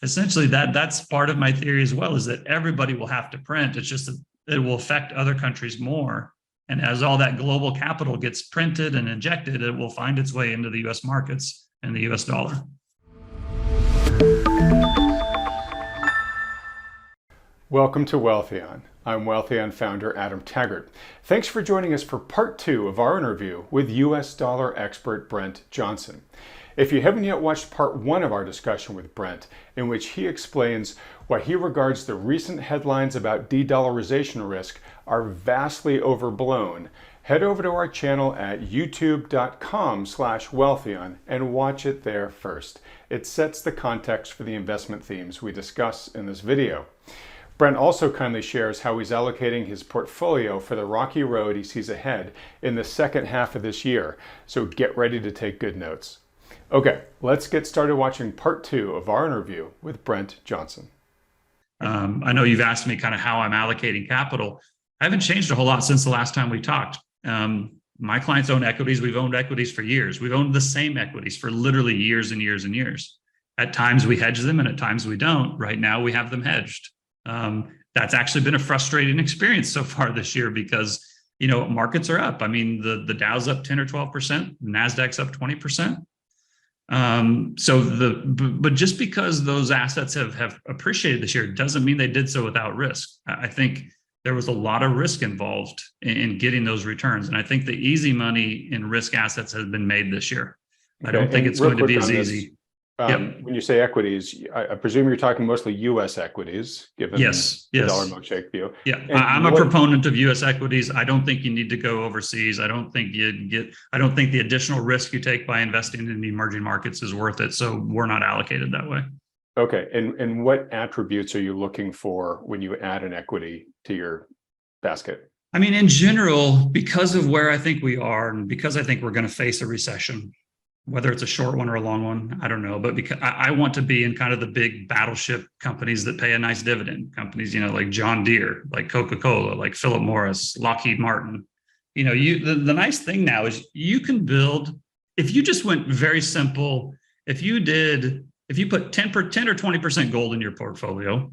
essentially that's part of my theory as well, is that everybody will have to print. It's just that it will affect other countries more. And as all that global capital gets printed and injected, it will find its way into the US markets and the US dollar. Welcome to Wealthion. I'm Wealthion founder Adam Taggart. Thanks for joining us for part 2 of our interview with US dollar expert Brent Johnson. If you haven't yet watched part 1 of our discussion with Brent, in which he explains why he regards the recent headlines about de-dollarization risk are vastly overblown, head over to our channel at youtube.com/Wealthion and watch it there first. It sets the context for the investment themes we discuss in this video. Brent also kindly shares how he's allocating his portfolio for the rocky road he sees ahead in the second half of this year, so get ready to take good notes. Okay, let's get started watching part 2 of our interview with Brent Johnson. I know you've asked me kind of how I'm allocating capital. I haven't changed a whole lot since the last time we talked. My clients own equities. We've owned equities for years. We've owned the same equities for literally years and years and years. At times we hedge them and at times we don't. Right now we have them hedged. That's actually been a frustrating experience so far this year because, markets are up. I mean, the Dow's up 10 or 12%, NASDAQ's up 20%. But just because those assets have appreciated this year doesn't mean they did so without risk. I think there was a lot of risk involved in getting those returns. And I think the easy money in risk assets has been made this year. I don't think it's going to be as easy. When you say equities, I presume you're talking mostly U.S. equities, given the dollar milkshake view. Yeah, I'm a proponent of U.S. equities. I don't think you need to go overseas. I don't think the additional risk you take by investing in the emerging markets is worth it. So we're not allocated that way. Okay, and what attributes are you looking for when you add an equity to your basket? I mean, in general, because of where I think we are, and because I think we're going to face a recession, whether it's a short one or a long one, I don't know. But because I want to be in kind of the big battleship companies that pay a nice dividend, companies, like John Deere, like Coca-Cola, like Philip Morris, Lockheed Martin. The nice thing now is you can build, if you just went very simple, if you put 10 or 20% gold in your portfolio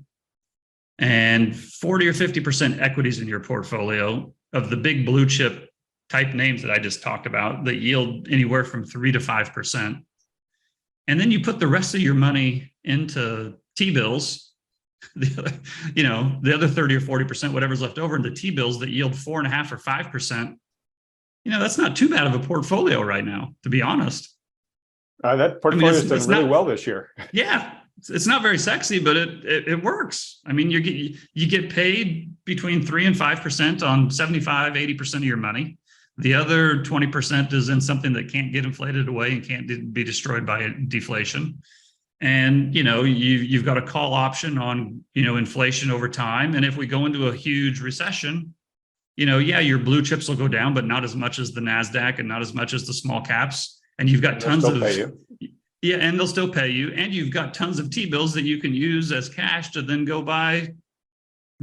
and 40 or 50% equities in your portfolio of the big blue chip type names that I just talked about that yield anywhere from 3 to 5%. And then you put the rest of your money into T-bills, the other 30 or 40%, whatever's left over into T-bills that yield 4.5 or 5%. That's not too bad of a portfolio right now, to be honest. That portfolio has done really well this year. Yeah. It's not very sexy, but it works. I mean, you get paid between 3 and 5% on 75, 80% of your money. The other 20% is in something that can't get inflated away and can't be destroyed by deflation. And, you've got a call option on, inflation over time. And if we go into a huge recession, your blue chips will go down, but not as much as the NASDAQ and not as much as the small caps. And you've got tons of, and they'll still pay you. And you've got tons of T-bills that you can use as cash to then go buy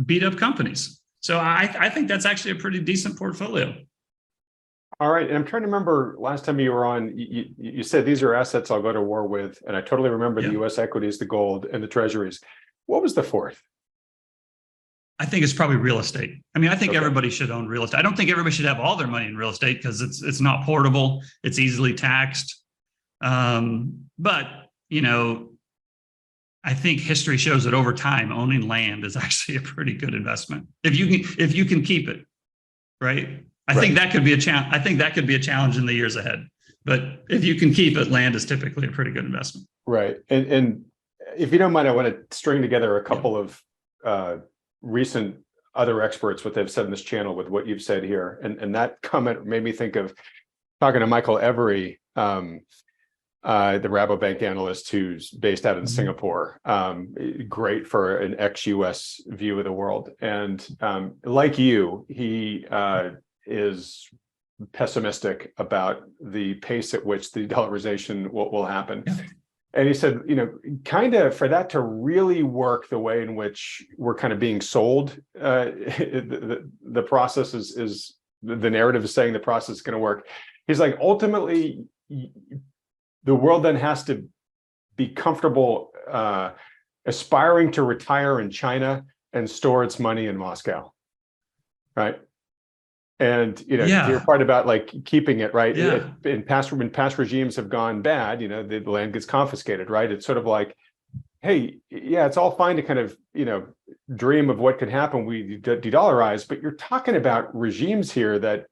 beat up companies. So I think that's actually a pretty decent portfolio. All right. And I'm trying to remember last time you were on, you said these are assets I'll go to war with. And I totally remember the U.S. equities, the gold, and the treasuries. What was the fourth? I think it's probably real estate. I mean, I think everybody should own real estate. I don't think everybody should have all their money in real estate because it's not portable. It's easily taxed. But, I think history shows that over time, owning land is actually a pretty good investment. If you can keep it, right? I think that could be a challenge. I think that could be a challenge in the years ahead. But if you can keep it, land is typically a pretty good investment. Right. And if you don't mind, I want to string together a couple of recent other experts, what they've said in this channel with what you've said here. And that comment made me think of talking to Michael Every, the Rabobank analyst who's based out in Singapore. Great for an ex-US view of the world. And like you, he is pessimistic about the pace at which the dollarization will happen. Yeah. And he said, kind of for that to really work the way in which we're kind of being sold, the process is the narrative is saying the process is going to work. He's like, ultimately, the world then has to be comfortable aspiring to retire in China and store its money in Moscow, right? And to your part about like keeping it, right? Yeah. When past regimes have gone bad, the land gets confiscated, right? It's sort of like, hey, yeah, it's all fine to kind of dream of what could happen. We de-dollarize, but you're talking about regimes here that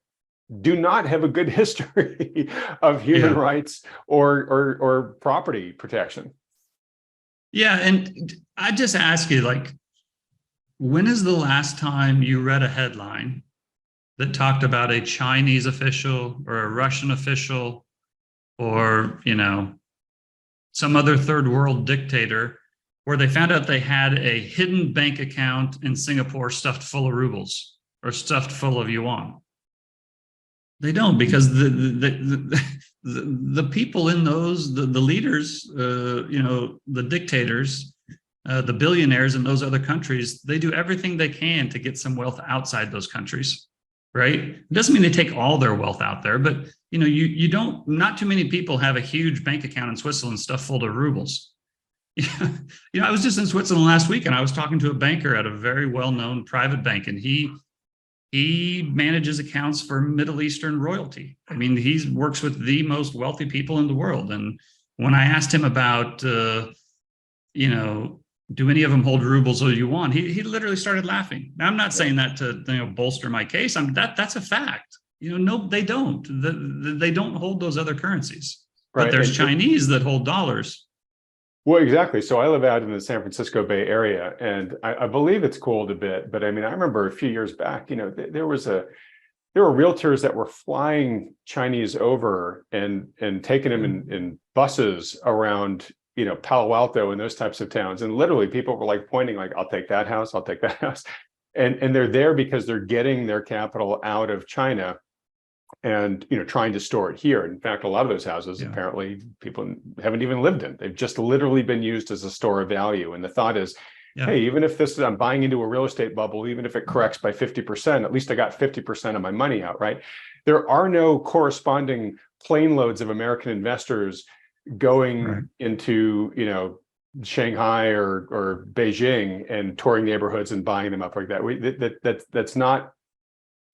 do not have a good history of human rights or property protection. Yeah, and I just ask you, like, when is the last time you read a headline that talked about a Chinese official or a Russian official or, some other third world dictator where they found out they had a hidden bank account in Singapore stuffed full of rubles or stuffed full of yuan? They don't, because the people in those, the leaders, the dictators, the billionaires in those other countries, they do everything they can to get some wealth outside those countries, right? It doesn't mean they take all their wealth out there, but you don't, not too many people have a huge bank account in Switzerland stuffed full of rubles. I was just in Switzerland last week and I was talking to a banker at a very well-known private bank, and he manages accounts for Middle Eastern royalty. I mean, he works with the most wealthy people in the world. And when I asked him about, do any of them hold rubles or yuan, he literally started laughing. Now, I'm not saying that to bolster my case. That's a fact. No, they don't. They don't hold those other currencies. Right. But there's Chinese that hold dollars. Well, exactly. So I live out in the San Francisco Bay Area, and I believe it's cooled a bit. But I mean, I remember a few years back, there were realtors that were flying Chinese over and taking them in buses around, Palo Alto and those types of towns. And literally people were like pointing, like, I'll take that house, I'll take that house. And they're there because they're getting their capital out of China and trying to store it here. In fact, a lot of those houses apparently people haven't even lived in. They've just literally been used as a store of value. And the thought is, hey, even if I'm buying into a real estate bubble, even if it corrects by 50%, at least I got 50% of my money out, right? There are no corresponding plane loads of American investors going into Shanghai or Beijing and touring neighborhoods and buying them up like that. That's not.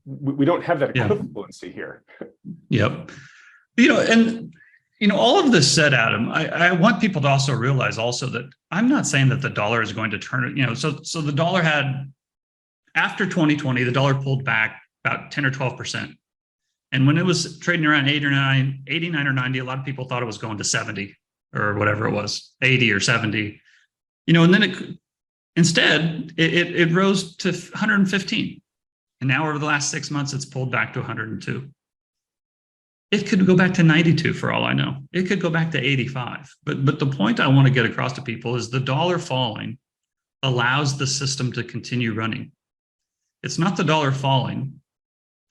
We don't have that equivalency here. Yep. All of this said, Adam, I want people to also realize also that I'm not saying that the dollar is going to turn, so the dollar had, after 2020, the dollar pulled back about 10 or 12%. And when it was trading around 89 or 90, a lot of people thought it was going to 70 or whatever it was, 80 or 70, and then instead it rose to 115. And now over the last 6 months, it's pulled back to 102. It could go back to 92 for all I know. It could go back to 85. But the point I want to get across to people is the dollar falling allows the system to continue running. It's not the dollar falling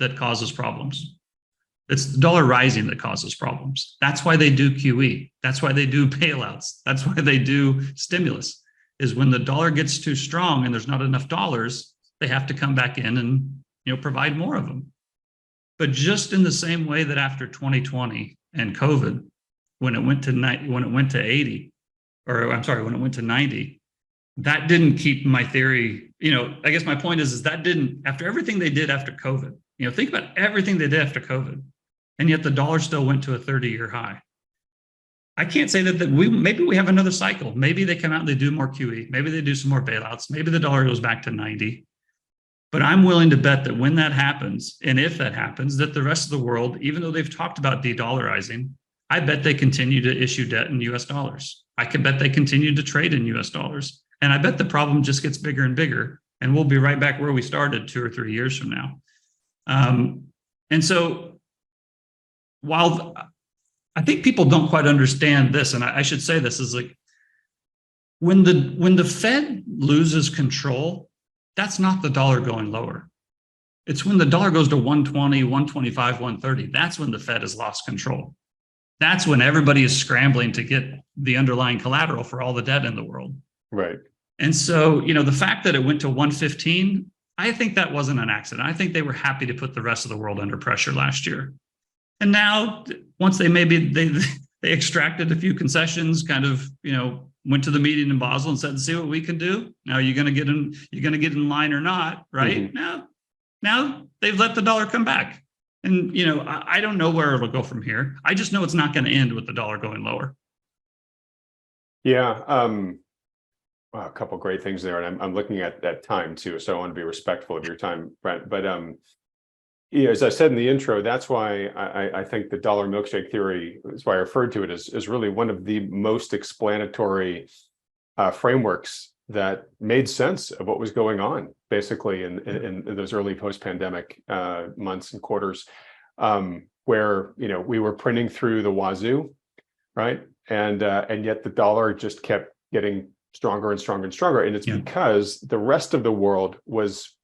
that causes problems. It's the dollar rising that causes problems. That's why they do QE. That's why they do bailouts. That's why they do stimulus, is when the dollar gets too strong and there's not enough dollars, they have to come back in and provide more of them. But just in the same way that after 2020 and COVID, when it went to 80, or I'm sorry, when it went to 90, that didn't keep my theory. I guess my point is that didn't, after everything they did after COVID, think about everything they did after COVID, and yet the dollar still went to a 30-year high. I can't say that maybe we have another cycle. Maybe they come out and they do more QE. Maybe they do some more bailouts. Maybe the dollar goes back to 90. But I'm willing to bet that when that happens, and if that happens, that the rest of the world, even though they've talked about de-dollarizing, I bet they continue to issue debt in US dollars. I could bet they continue to trade in US dollars. And I bet the problem just gets bigger and bigger. And we'll be right back where we started 2 or 3 years from now. And so while I think people don't quite understand this, and I should say this, is like when the Fed loses control, that's not the dollar going lower. It's when the dollar goes to 120, 125, 130. That's when the Fed has lost control. That's when everybody is scrambling to get the underlying collateral for all the debt in the world. Right. And so, the fact that it went to 115, I think that wasn't an accident. I think they were happy to put the rest of the world under pressure last year. And now, once they extracted a few concessions, kind of, went to the meeting in Basel and said, see what we can do. Now you're going to get in, line or not, right? Now they've let the dollar come back. And, I don't know where it'll go from here. I just know it's not going to end with the dollar going lower. Yeah. Wow, a couple of great things there. And I'm looking at that time too. So I want to be respectful of your time, Brent. But as I said in the intro, that's why I think the dollar milkshake theory is why I referred to it as really one of the most explanatory frameworks that made sense of what was going on basically in those early post-pandemic months and quarters, where we were printing through the wazoo, right? And yet the dollar just kept getting stronger and stronger and stronger. And it's because the rest of the world was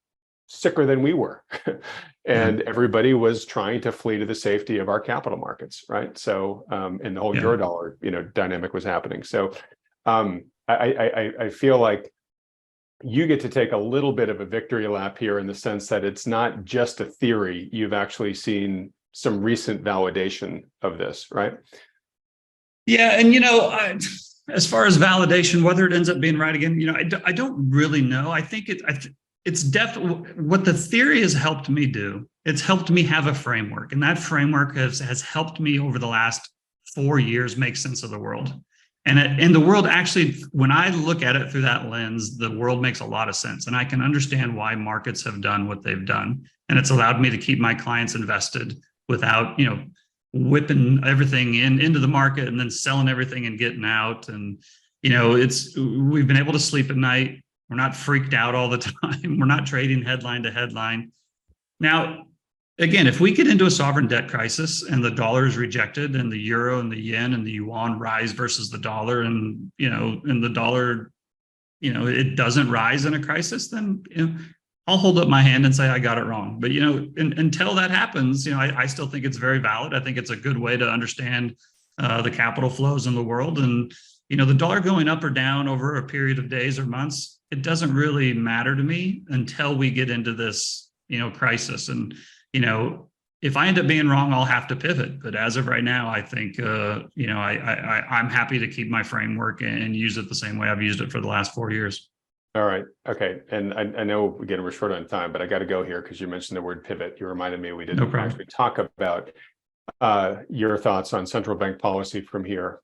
sicker than we were. And everybody was trying to flee to the safety of our capital markets, right? So, and the whole Eurodollar, dynamic was happening. So I feel like you get to take a little bit of a victory lap here in the sense that it's not just a theory. You've actually seen some recent validation of this, right? Yeah. And, as far as validation, whether it ends up being right again, I don't really know. I think it's definitely what the theory has helped me do. It's helped me have a framework, and that framework has helped me over the last 4 years make sense of the world. And the world actually, when I look at it through that lens, the world makes a lot of sense, and I can understand why markets have done what they've done, and it's allowed me to keep my clients invested without, whipping everything into the market and then selling everything and getting out. And, we've been able to sleep at night. We're not freaked out all the time. We're not trading headline to headline. Now, again, if we get into a sovereign debt crisis and the dollar is rejected and the euro and the yen and the yuan rise versus the dollar, and, and the dollar, it doesn't rise in a crisis, then, I'll hold up my hand and say I got it wrong. But, until that happens, I still think it's very valid. I think it's a good way to understand the capital flows in the world. And, the dollar going up or down over a period of days or months, it doesn't really matter to me until we get into this, crisis. And, if I end up being wrong, I'll have to pivot. But as of right now, I think, I'm happy to keep my framework and use it the same way I've used it for the last 4 years. All right. Okay. And I know, again, we're short on time, but I got to go here because you mentioned the word pivot. You reminded me we didn't actually talk about your thoughts on central bank policy from here.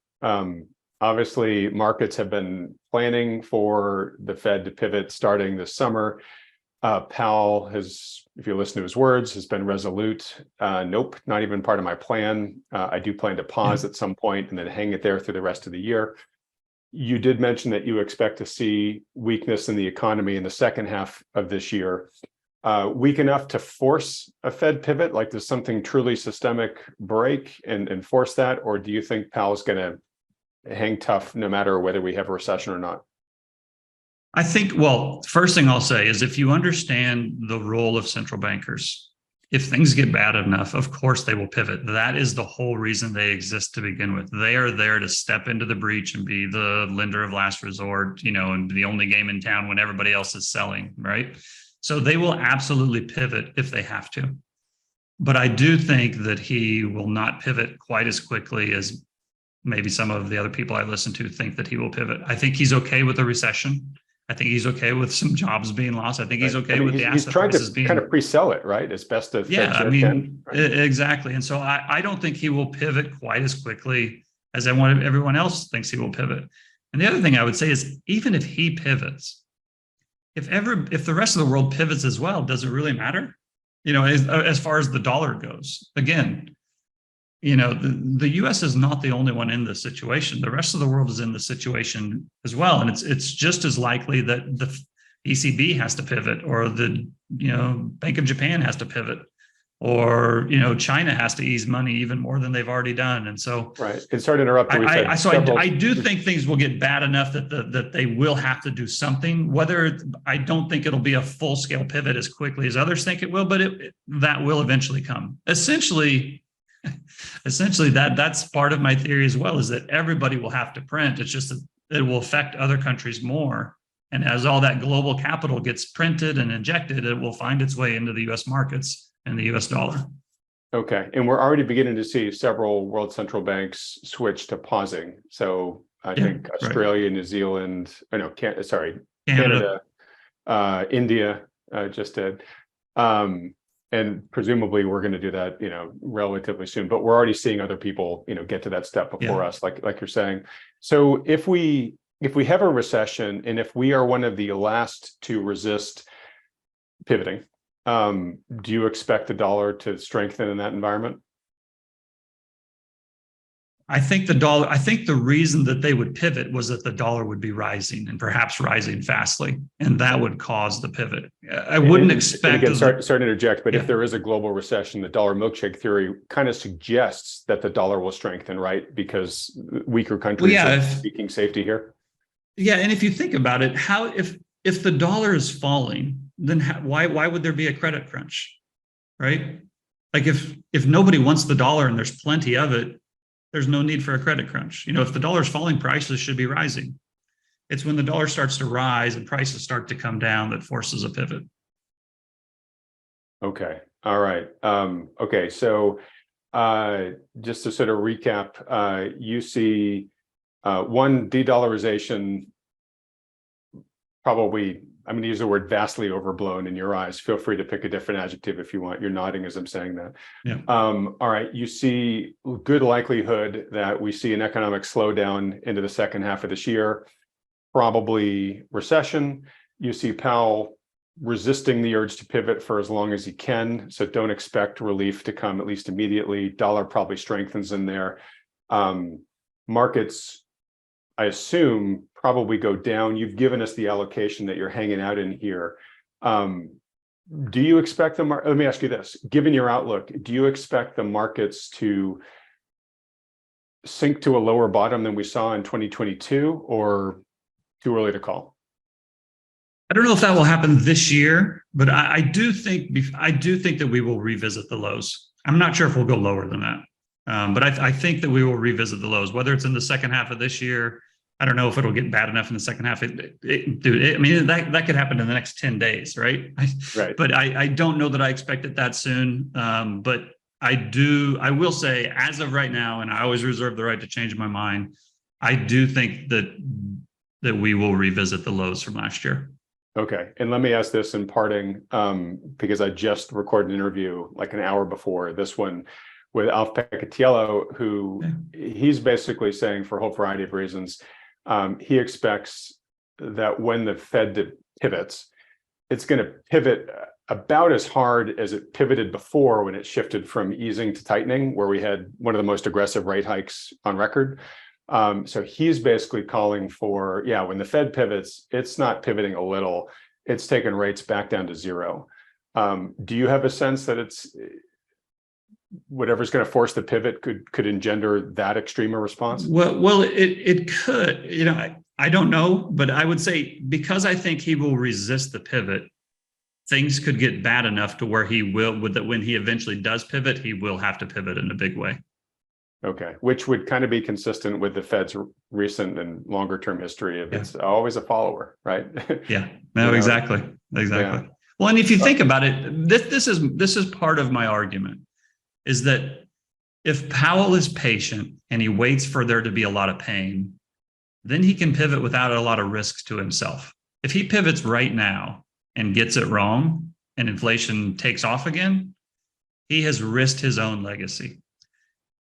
Obviously, markets have been planning for the Fed to pivot starting this summer. Powell has, if you listen to his words, has been resolute. Nope, not even part of my plan. I do plan to pause at some point and then hang it there through the rest of the year. You did mention that you expect to see weakness in the economy in the second half of this year. Weak enough to force a Fed pivot? Like, does something truly systemic break and force that? Or do you think Powell's going to hang tough no matter whether we have a recession or not? I think, well, first thing I'll say is if you understand the role of central bankers, if things get bad enough, of course they will pivot. That is the whole reason they exist to begin with. They are there to step into the breach and be the lender of last resort, and the only game in town when everybody else is selling, right? So they will absolutely pivot if they have to. But I do think that he will not pivot quite as quickly as maybe some of the other people I listen to think that he will pivot. I think he's okay with a recession. I think he's okay with some jobs being lost. I think he's okay with the asset prices being. He's trying to pre-sell it, right? As best as exactly. And so I don't think he will pivot quite as quickly as everyone else thinks he will pivot. And the other thing I would say is, even if he pivots, if the rest of the world pivots as well, does it really matter? As far as the dollar goes, again, the U.S. is not the only one in this situation. The rest of the world is in this situation as well. And it's just as likely that the ECB has to pivot, or the, Bank of Japan has to pivot, or, China has to ease money even more than they've already done. And so, right. And sorry to interrupt. I do think things will get bad enough that they will have to do something. I don't think it'll be a full scale pivot as quickly as others think it will, but that will eventually come. Essentially, that's part of my theory as well, is that everybody will have to print. It's just that it will affect other countries more. And as all that global capital gets printed and injected, it will find its way into the U.S. markets and the U.S. dollar. Okay. And we're already beginning to see several world central banks switch to pausing. So I Yeah, think right. Australia, New Zealand, Canada. Canada, India just did. And presumably we're going to do that, relatively soon, but we're already seeing other people, get to that step before Yeah. us, like you're saying. So if we have a recession, and if we are one of the last to resist pivoting, do you expect the dollar to strengthen in that environment? I think the reason that they would pivot was that the dollar would be rising and perhaps rising fastly, and that would cause the pivot. I wouldn't expect. And again, sorry to interject, but Yeah. if there is a global recession, the dollar milkshake theory kind of suggests that the dollar will strengthen, right? Because weaker countries are seeking safety here. Yeah, and if you think about it, if the dollar is falling, then why would there be a credit crunch, right? Like if nobody wants the dollar and there's plenty of it, there's no need for a credit crunch. If the dollar's falling, prices should be rising. It's when the dollar starts to rise and prices start to come down that forces a pivot. Okay. All right. Okay. So just to sort of recap, you see one, de-dollarization, probably, I'm going to use the word vastly overblown in your eyes. Feel free to pick a different adjective if you want. You're nodding as I'm saying that. Yeah. All right. You see good likelihood that we see an economic slowdown into the second half of this year, probably recession. You see Powell resisting the urge to pivot for as long as he can. So don't expect relief to come at least immediately. Dollar probably strengthens in there. Markets, I assume, probably go down. You've given us the allocation that you're hanging out in here. Do you expect the market? Let me ask you this: given your outlook, do you expect the markets to sink to a lower bottom than we saw in 2022, or too early to call? I don't know if that will happen this year, but I do think that we will revisit the lows. I'm not sure if we'll go lower than that, but I think that we will revisit the lows, whether it's in the second half of this year. I don't know if it'll get bad enough in the second half. That could happen in the next 10 days, right? Right. But I don't know that I expect it that soon. But I will say, as of right now, and I always reserve the right to change my mind, I do think that we will revisit the lows from last year. Okay. And let me ask this in parting, because I just recorded an interview like an hour before this one with Alf Peccatiello, who he's basically saying, for a whole variety of reasons, he expects that when the Fed pivots, it's going to pivot about as hard as it pivoted before when it shifted from easing to tightening, where we had one of the most aggressive rate hikes on record. So he's basically calling for, when the Fed pivots, it's not pivoting a little, it's taking rates back down to zero. Do you have a sense that it's whatever's going to force the pivot could engender that extreme a response? Well, it could. I don't know, but I would say, because I think he will resist the pivot, things could get bad enough to where when he eventually does pivot, he will have to pivot in a big way. Okay, which would kind of be consistent with the Fed's recent and longer term history of it's always a follower, right? Yeah, no, exactly. Yeah. Well, and if you think about it, this is part of my argument, is that if Powell is patient and he waits for there to be a lot of pain, then he can pivot without a lot of risks to himself. If he pivots right now and gets it wrong and inflation takes off again, he has risked his own legacy.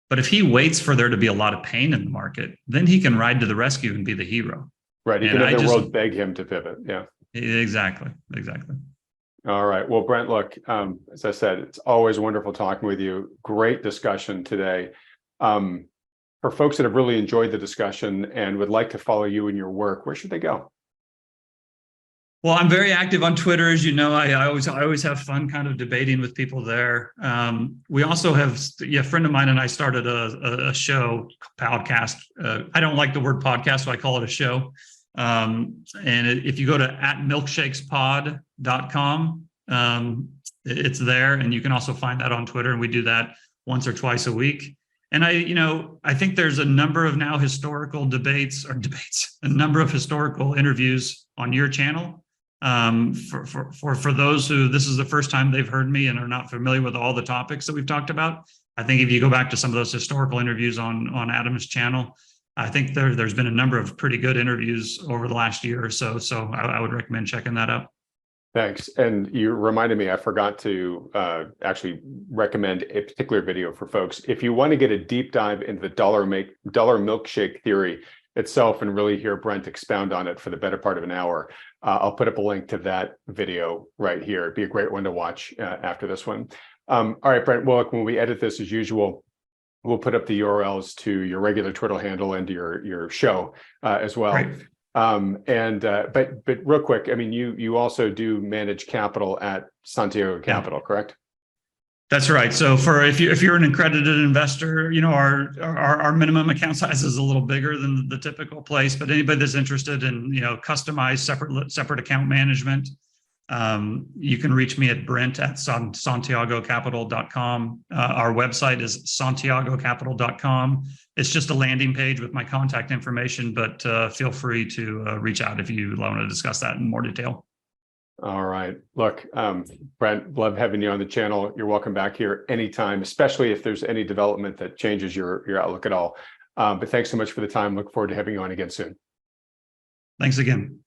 But if he waits for there to be a lot of pain in the market, then he can ride to the rescue and be the hero. Right. He can have the world beg him to pivot. Yeah. Exactly. All right. Well, Brent, look, as I said, it's always wonderful talking with you. Great discussion today. For folks that have really enjoyed the discussion and would like to follow you in your work, where should they go? Well, I'm very active on Twitter, as you know. I always have fun kind of debating with people there. We also have a friend of mine and I started a show, podcast. I don't like the word podcast, so I call it a show. And if you go to @milkshakespod.com, it's there, and you can also find that on Twitter. And we do that once or twice a week. And I think there's a number of now historical a number of historical interviews on your channel. For those who this is the first time they've heard me and are not familiar with all the topics that we've talked about, I think if you go back to some of those historical interviews on Adam's channel, I think there's been a number of pretty good interviews over the last year or so. So I would recommend checking that out. Thanks. And you reminded me, I forgot to actually recommend a particular video for folks. If you want to get a deep dive into the dollar milkshake theory itself and really hear Brent expound on it for the better part of an hour, I'll put up a link to that video right here. It'd be a great one to watch after this one. All right, Brent, well, look, when we edit this as usual, we'll put up the URLs to your regular Twitter handle and to your show as well. Great. But real quick, I mean, you also do manage capital at Santiago Capital, correct? That's right. So if you're an accredited investor, you know, our minimum account size is a little bigger than the typical place, but anybody that's interested in, you know, customized separate account management, you can reach me at brent@santiagocapital.com. Our website is santiagocapital.com. It's just a landing page with my contact information, but feel free to reach out if you want to discuss that in more detail. All right. Look, Brent, love having you on the channel. You're welcome back here anytime, especially if there's any development that changes your outlook at all. But thanks so much for the time. Look forward to having you on again soon. Thanks again.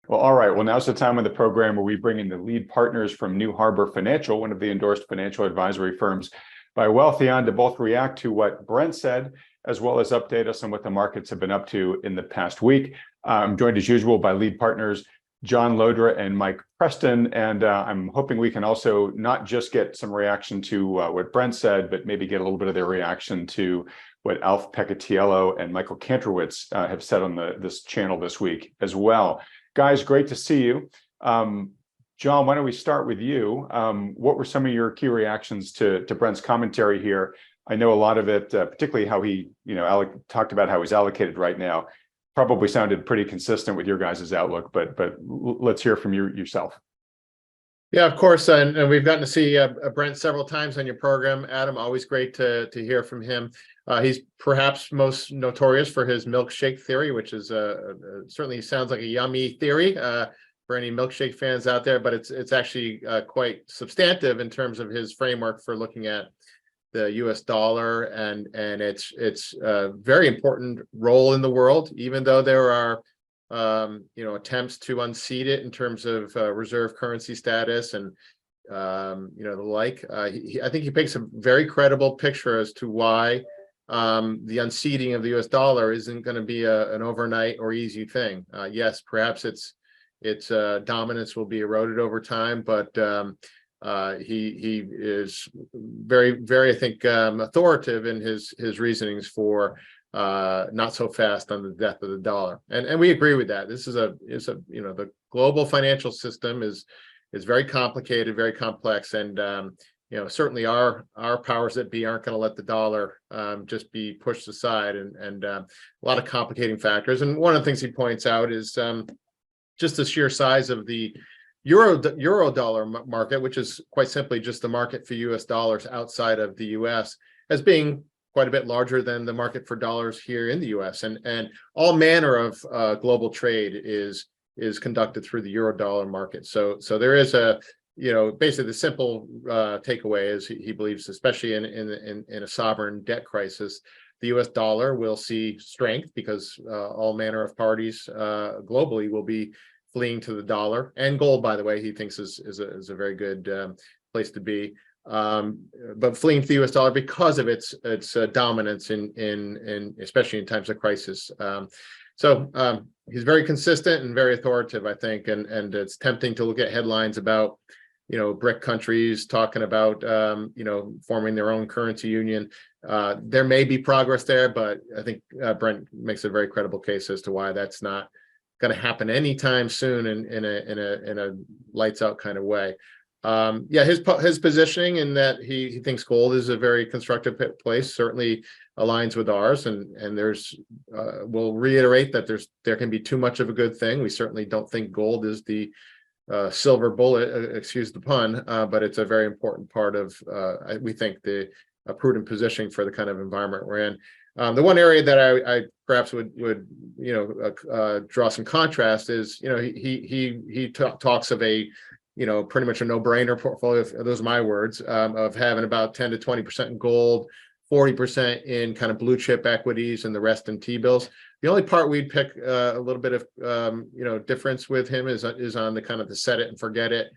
Well, all right. Well, now's the time of the program where we bring in the lead partners from New Harbor Financial, one of the endorsed financial advisory firms by Wealthion, to both react to what Brent said, as well as update us on what the markets have been up to in the past week. I'm joined as usual by lead partners John Lodra and Mike Preston, and I'm hoping we can also not just get some reaction to what Brent said, but maybe get a little bit of their reaction to what Alf Pecatiello and Michael Kantrowitz have said on this channel this week as well. Guys, great to see you. John, why don't we start with you? What were some of your key reactions to Brent's commentary here? I know a lot of it, particularly how he, talked about how he's allocated right now, probably sounded pretty consistent with your guys' outlook, but let's hear from you yourself. Yeah, of course. And we've gotten to see Brent several times on your program. Adam, always great to hear from him. He's perhaps most notorious for his milkshake theory, which is certainly sounds like a yummy theory for any milkshake fans out there, but it's actually quite substantive in terms of his framework for looking at the U.S. dollar and its very important role in the world, even though there are attempts to unseat it in terms of reserve currency status and the like. I think he paints a very credible picture as to why the unseating of the U.S. dollar isn't going to be an overnight or easy thing. Yes, perhaps its dominance will be eroded over time, but he is very, very, I think, authoritative in his reasonings for not so fast on the death of the dollar, and we agree with that. This is the global financial system is very complicated, very complex, and certainly our powers that be aren't going to let the dollar just be pushed aside, and a lot of complicating factors. And one of the things he points out is just the sheer size of the euro dollar market, which is quite simply just the market for U.S. dollars outside of the U.S., as being quite a bit larger than the market for dollars here in the U.S. And all manner of global trade is conducted through the euro dollar market. So there is basically the simple takeaway is he believes, especially in a sovereign debt crisis, the U.S. dollar will see strength because all manner of parties globally will be fleeing to the dollar, and gold, by the way, he thinks is a very good place to be. But fleeing to the U.S. dollar because of its dominance in especially in times of crisis. So he's very consistent and very authoritative, I think, and it's tempting to look at headlines about BRIC countries talking about forming their own currency union. There may be progress there, but I think Brent makes a very credible case as to why that's not going to happen anytime soon in a lights out kind of way. His positioning in that he thinks gold is a very constructive place certainly aligns with ours, and there's we'll reiterate that there can be too much of a good thing. We certainly don't think gold is the silver bullet, excuse the pun, but it's a very important part of we think the prudent positioning for the kind of environment we're in. The one area that I perhaps would draw some contrast is he talks of a pretty much a no-brainer portfolio. Those are my words, of having about 10 to 20% in gold, 40% in kind of blue chip equities and the rest in T-bills. The only part we'd pick a little bit of difference with him is on the kind of the set it and forget it.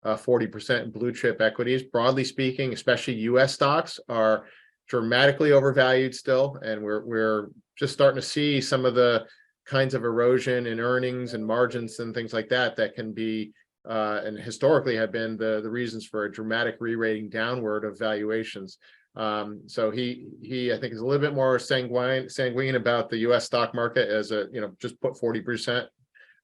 40% in blue chip equities. Broadly speaking, especially U.S. stocks are dramatically overvalued still, and we're just starting to see some of the kinds of erosion in earnings and margins and things like that can be and historically have been the reasons for a dramatic re-rating downward of valuations. So he I think is a little bit more sanguine about the U.S. stock market as just put 40%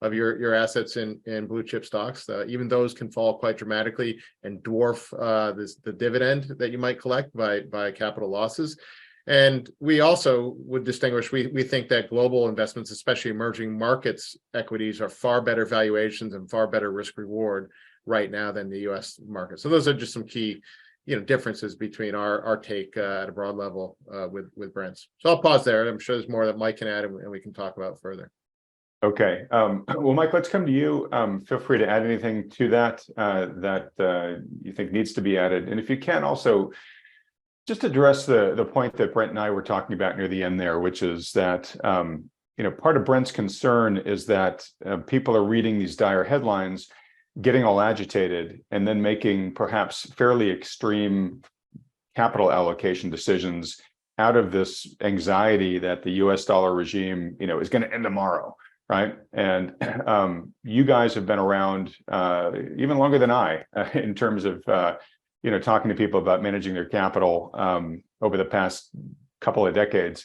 of your assets in blue chip stocks. Even those can fall quite dramatically and dwarf the dividend that you might collect by capital losses. And we also would distinguish, we think that global investments, especially emerging markets equities, are far better valuations and far better risk reward right now than the U.S. market. So those are just some key differences between our take at a broad level with Brent's. So I'll pause there. I'm sure there's more that Mike can add and we can talk about further. Okay. Well, Mike, let's come to you. Feel free to add anything to that you think needs to be added. And if you can also just address the point that Brent and I were talking about near the end there, which is that, part of Brent's concern is that people are reading these dire headlines, getting all agitated, and then making perhaps fairly extreme capital allocation decisions out of this anxiety that the US dollar regime, is going to end tomorrow. Right. And you guys have been around even longer than I in terms of, talking to people about managing their capital over the past couple of decades.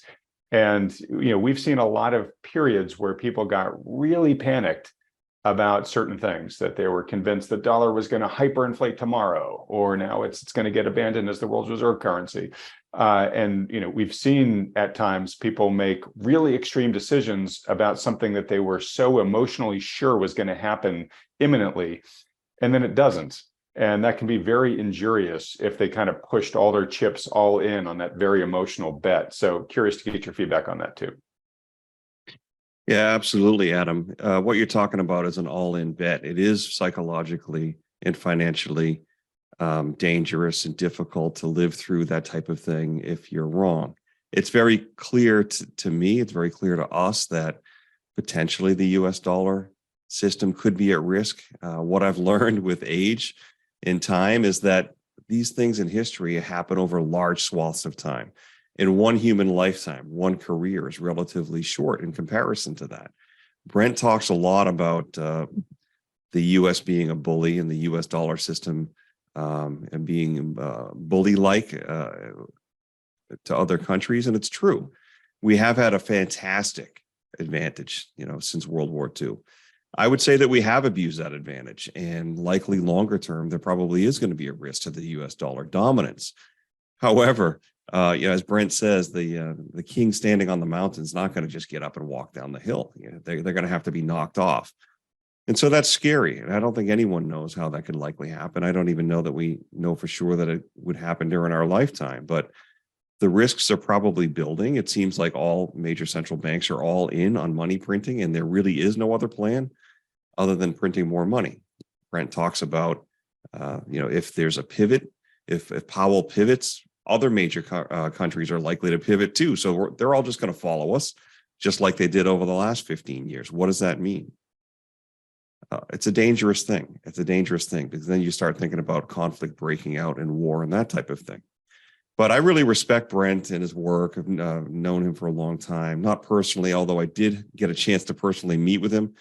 And, we've seen a lot of periods where people got really panicked about certain things, that they were convinced the dollar was going to hyperinflate tomorrow, or now it's going to get abandoned as the world's reserve currency. And we've seen at times people make really extreme decisions about something that they were so emotionally sure was going to happen imminently, and then it doesn't. And that can be very injurious if they kind of pushed all their chips all in on that very emotional bet. So curious to get your feedback on that too. Yeah, absolutely, Adam. What you're talking about is an all-in bet. It is psychologically and financially dangerous and difficult to live through that type of thing if you're wrong. It's very clear to me, it's very clear to us that potentially the US dollar system could be at risk. What I've learned with age and time is that these things in history happen over large swaths of time. In one human lifetime, one career is relatively short in comparison to that. Brent talks a lot about the US being a bully and the US dollar system and being bully-like to other countries, and it's true. We have had a fantastic advantage, since World War II. I would say that we have abused that advantage, and likely longer term, there probably is going to be a risk to the US dollar dominance. However, as Brent says, the king standing on the mountain is not going to just get up and walk down the hill. They're going to have to be knocked off. And so that's scary. And I don't think anyone knows how that could likely happen. I don't even know that we know for sure that it would happen during our lifetime, but the risks are probably building. It seems like all major central banks are all in on money printing, and there really is no other plan other than printing more money. Brent talks about, if there's a pivot, if Powell pivots, other major countries are likely to pivot too. So they're all just going to follow us, just like they did over the last 15 years. What does that mean? It's a dangerous thing. It's a dangerous thing because then you start thinking about conflict breaking out and war and that type of thing. But I really respect Brent and his work. I've known him for a long time, not personally, although I did get a chance to personally meet with him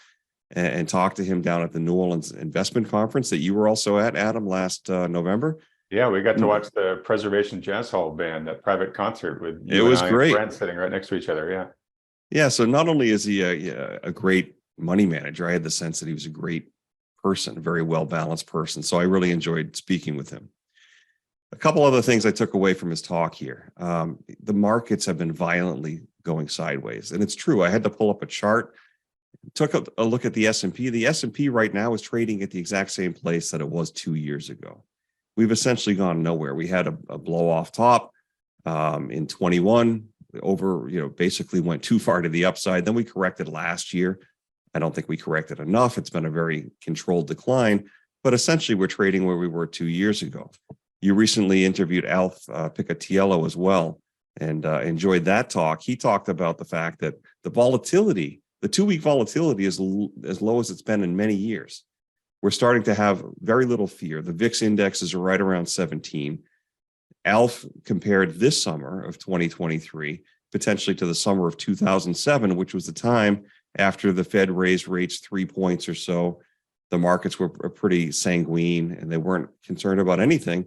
and talk to him down at the New Orleans Investment Conference that you were also at, Adam, last November. Yeah, we got to watch the Preservation Jazz Hall band, that private concert with you. It was great. And Brent sitting right next to each other. Yeah. Yeah. So not only is he a great money manager, I had the sense that he was a great person, a very well-balanced person. So I really enjoyed speaking with him. A couple other things I took away from his talk here. The markets have been violently going sideways. And it's true. I had to pull up a chart, took a look at the S&P. The S&P right now is trading at the exact same place that it was 2 years ago. We've essentially gone nowhere. We had a blow off top in 21, basically went too far to the upside. Then we corrected last year. I don't think we corrected enough. It's been a very controlled decline, but essentially we're trading where we were 2 years ago. You recently interviewed Alf Picatiello as well. and enjoyed that talk. He talked about the fact that the volatility, the 2-week volatility is as low as it's been in many years. We're starting to have very little fear. The VIX indexes are right around 17. ALF compared this summer of 2023 potentially to the summer of 2007, which was the time after the Fed raised rates 3 points or so. The markets were pretty sanguine and they weren't concerned about anything.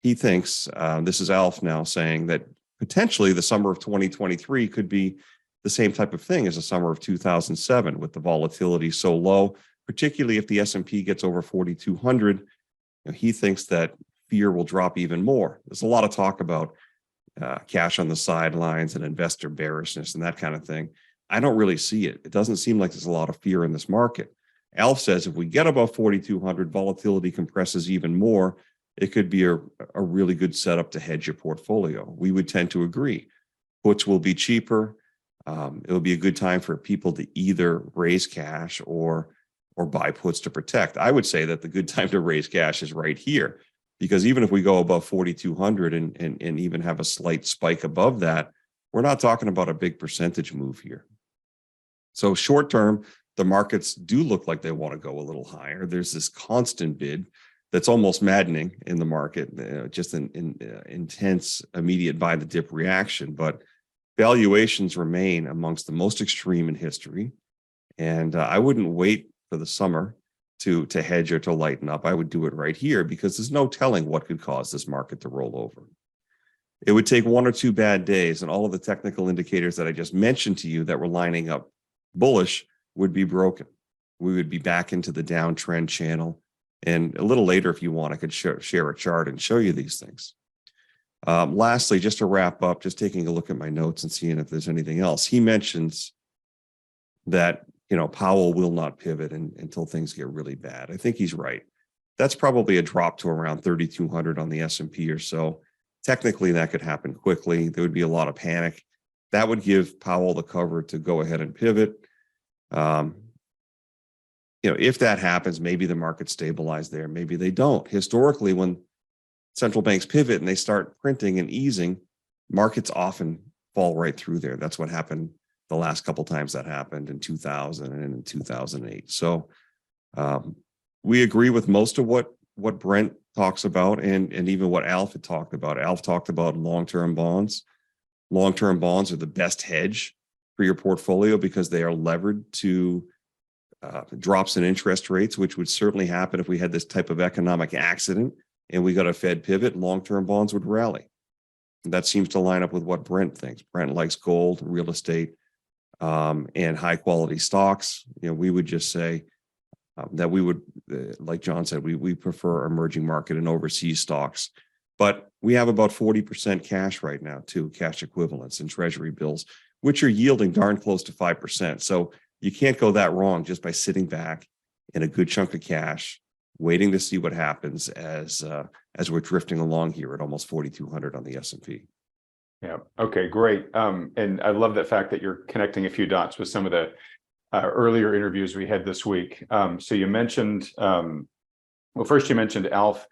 He thinks, this is ALF now saying that potentially the summer of 2023 could be the same type of thing as the summer of 2007 with the volatility so low, particularly if the S&P gets over 4,200. He thinks that fear will drop even more. There's a lot of talk about cash on the sidelines and investor bearishness and that kind of thing. I don't really see it. It doesn't seem like there's a lot of fear in this market. ALF says if we get above 4,200, volatility compresses even more. It could be a really good setup to hedge your portfolio. We would tend to agree. Puts will be cheaper. It'll be a good time for people to either raise cash or buy puts to protect. I would say that the good time to raise cash is right here, because even if we go above 4,200 and even have a slight spike above that, we're not talking about a big percentage move here. So short term, the markets do look like they want to go a little higher. There's this constant bid that's almost maddening in the market, just an intense, immediate buy the dip reaction. But valuations remain amongst the most extreme in history. And I wouldn't wait for the summer to hedge or to lighten up. I would do it right here because there's no telling what could cause this market to roll over. It would take 1 or 2 bad days and all of the technical indicators that I just mentioned to you that were lining up bullish would be broken. We would be back into the downtrend channel. And a little later, if you want, I could share a chart and show you these things. Lastly, just to wrap up, just taking a look at my notes and seeing if there's anything else. He mentions that, Powell will not pivot until things get really bad. I think he's right. That's probably a drop to around 3,200 on the S&P or so. Technically, that could happen quickly. There would be a lot of panic. That would give Powell the cover to go ahead and pivot. If that happens, maybe the market stabilize there. Maybe they don't. Historically, when central banks pivot and they start printing and easing, markets often fall right through there. That's what happened the last couple times that happened in 2000 and in 2008. So we agree with most of what Brent talks about and even what Alf had talked about. Alf talked about long-term bonds. Long-term bonds are the best hedge for your portfolio because they are levered to drops in interest rates, which would certainly happen if we had this type of economic accident and we got a Fed pivot. Long-term bonds would rally. And that seems to line up with what Brent thinks. Brent likes gold, real estate, and high-quality stocks. We would just say that we would, like John said, we prefer emerging market and overseas stocks. But we have about 40% cash right now, too, cash equivalents and treasury bills, which are yielding darn close to 5%. So you can't go that wrong just by sitting back in a good chunk of cash, waiting to see what happens as we're drifting along here at almost 4,200 on the S&P. Yeah. Okay, great. And I love that fact that you're connecting a few dots with some of the earlier interviews we had this week. So you mentioned, first you mentioned Alf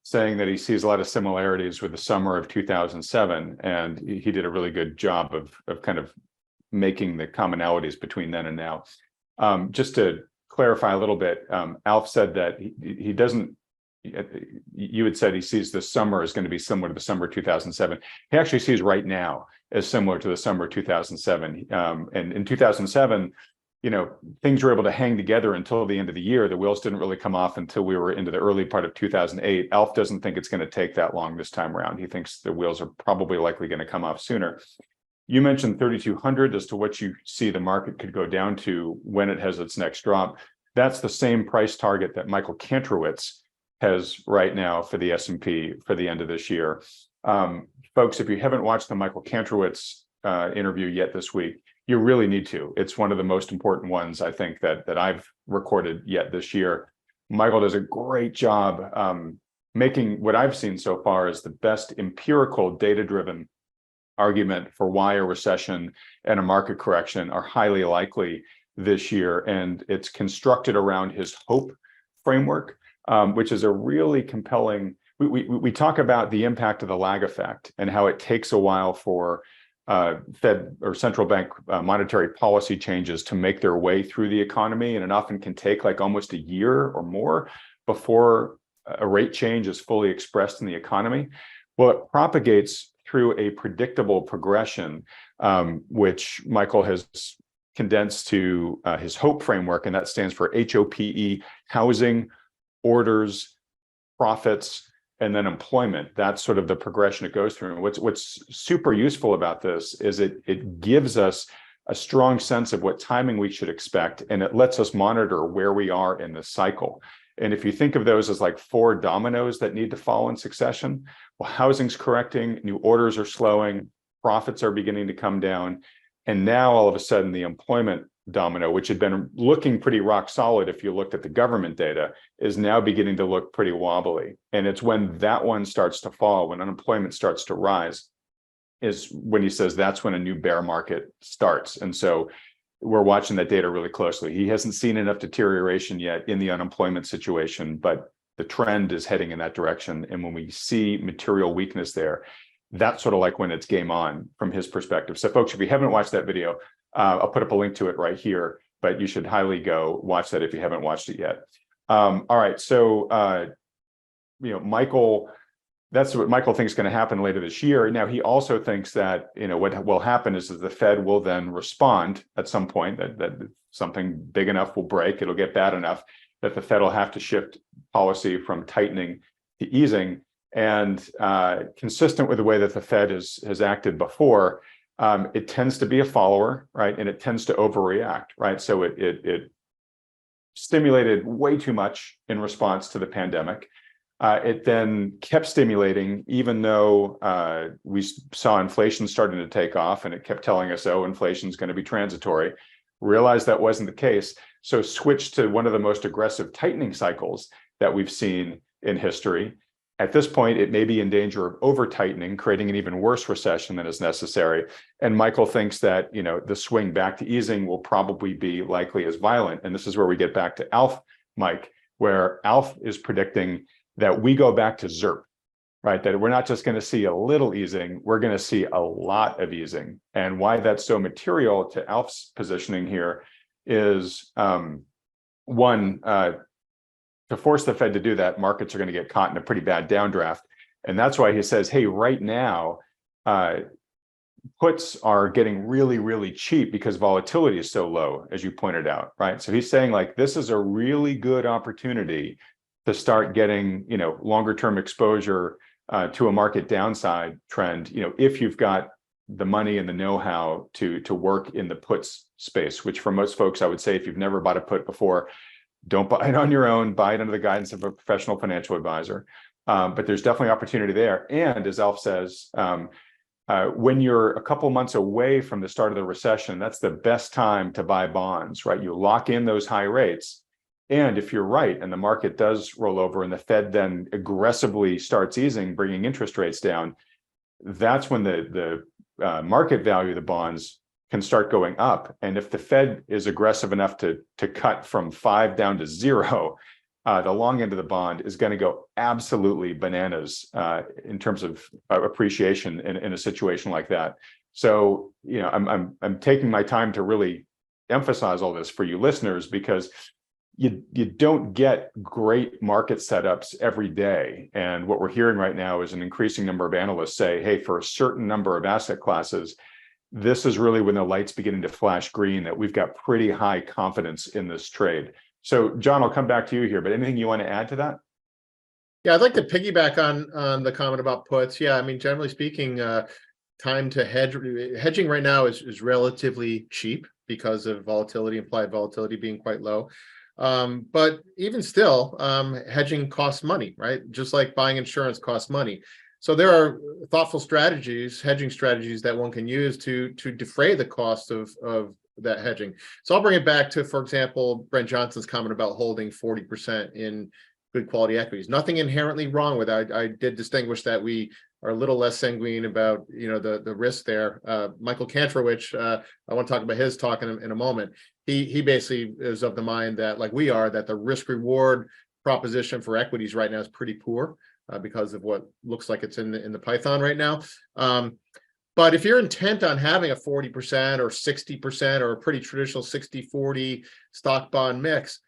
saying that he sees a lot of similarities with the summer of 2007, and he did a really good job of kind of making the commonalities between then and now. Just to clarify a little bit, Alf said that he doesn't, you had said he sees this summer as going to be similar to the summer 2007. He actually sees right now as similar to the summer 2007. And in 2007, things were able to hang together until the end of the year. The wheels didn't really come off until we were into the early part of 2008. Alf doesn't think it's going to take that long this time around. He thinks the wheels are probably likely going to come off sooner. You mentioned 3,200 as to what you see the market could go down to when it has its next drop. That's the same price target that Michael Kantrowitz has right now for the S&P for the end of this year. Folks, if you haven't watched the Michael Kantrowitz interview yet this week, you really need to. It's one of the most important ones, I think, that I've recorded yet this year. Michael does a great job making what I've seen so far as the best empirical data-driven argument for why a recession and a market correction are highly likely this year. And it's constructed around his hope framework, which is a really compelling we talk about the impact of the lag effect and how it takes a while for Fed or central bank monetary policy changes to make their way through the economy. And it often can take like almost a year or more before a rate change is fully expressed in the economy. Well, it propagates through a predictable progression, which Michael has condensed to his HOPE framework, and that stands for HOPE, housing, orders, profits, and then employment. That's sort of the progression it goes through. And what's super useful about this is it gives us a strong sense of what timing we should expect, and it lets us monitor where we are in the cycle. And if you think of those as like 4 dominoes that need to fall in succession, well, housing's correcting, new orders are slowing, profits are beginning to come down. And now all of a sudden the employment domino, which had been looking pretty rock solid if you looked at the government data, is now beginning to look pretty wobbly. And it's when that one starts to fall, when unemployment starts to rise, is when he says that's when a new bear market starts. And so we're watching that data really closely. He hasn't seen enough deterioration yet in the unemployment situation, but the trend is heading in that direction. And when we see material weakness there, that's sort of like when it's game on from his perspective. So folks, if you haven't watched that video, I'll put up a link to it right here, but you should highly go watch that if you haven't watched it yet. All right, so Michael, that's what Michael thinks is going to happen later this year. Now, he also thinks that what will happen is that the Fed will then respond at some point, that something big enough will break, it'll get bad enough that the Fed will have to shift policy from tightening to easing. And consistent with the way that the Fed has acted before, it tends to be a follower, right? And it tends to overreact, right? So it stimulated way too much in response to the pandemic. It then kept stimulating, even though we saw inflation starting to take off, and it kept telling us, oh, inflation is going to be transitory. Realized that wasn't the case. So switched to one of the most aggressive tightening cycles that we've seen in history. At this point, it may be in danger of over-tightening, creating an even worse recession than is necessary. And Michael thinks that the swing back to easing will probably be likely as violent. And this is where we get back to Alf, Mike, where Alf is predicting that we go back to ZERP, right? That we're not just going to see a little easing, we're going to see a lot of easing. And why that's so material to Alf's positioning here is one, to force the Fed to do that, markets are going to get caught in a pretty bad downdraft. And that's why he says, hey, right now, puts are getting really, really cheap because volatility is so low, as you pointed out, right? So he's saying like, this is a really good opportunity to start getting, longer term exposure to a market downside trend, if you've got the money and the know-how to work in the puts space, which for most folks, I would say, if you've never bought a put before, don't buy it on your own, buy it under the guidance of a professional financial advisor. But there's definitely opportunity there. And as Alf says, when you're a couple months away from the start of the recession, that's the best time to buy bonds, right? You lock in those high rates. And if you're right, and the market does roll over and the Fed then aggressively starts easing, bringing interest rates down, that's when the market value of the bonds can start going up. And if the Fed is aggressive enough to cut from 5 down to 0, the long end of the bond is going to go absolutely bananas in terms of appreciation in a situation like that. So, I'm taking my time to really emphasize all this for you listeners, because you don't get great market setups every day. And what we're hearing right now is an increasing number of analysts say, hey, for a certain number of asset classes, this is really when the light's beginning to flash green, that we've got pretty high confidence in this trade. So John, I'll come back to you here, but anything you want to add to that? Yeah, I'd like to piggyback on the comment about puts. Yeah, I mean, generally speaking, time to hedging right now is relatively cheap because of volatility, implied volatility being quite low. But even still, hedging costs money, right? Just like buying insurance costs money. So there are thoughtful strategies, hedging strategies that one can use to defray the cost of that hedging. So I'll bring it back to, for example, Brent Johnson's comment about holding 40% in good quality equities. Nothing inherently wrong with that. I did distinguish that we are a little less sanguine about the risk there. Michael Kantrowicz, I want to talk about his talk in a moment. He basically is of the mind that, like we are, that the risk reward proposition for equities right now is pretty poor. because of what looks like it's in the Python right now. But if you're intent on having a 40% or 60% or a pretty traditional 60-40 stock bond mix,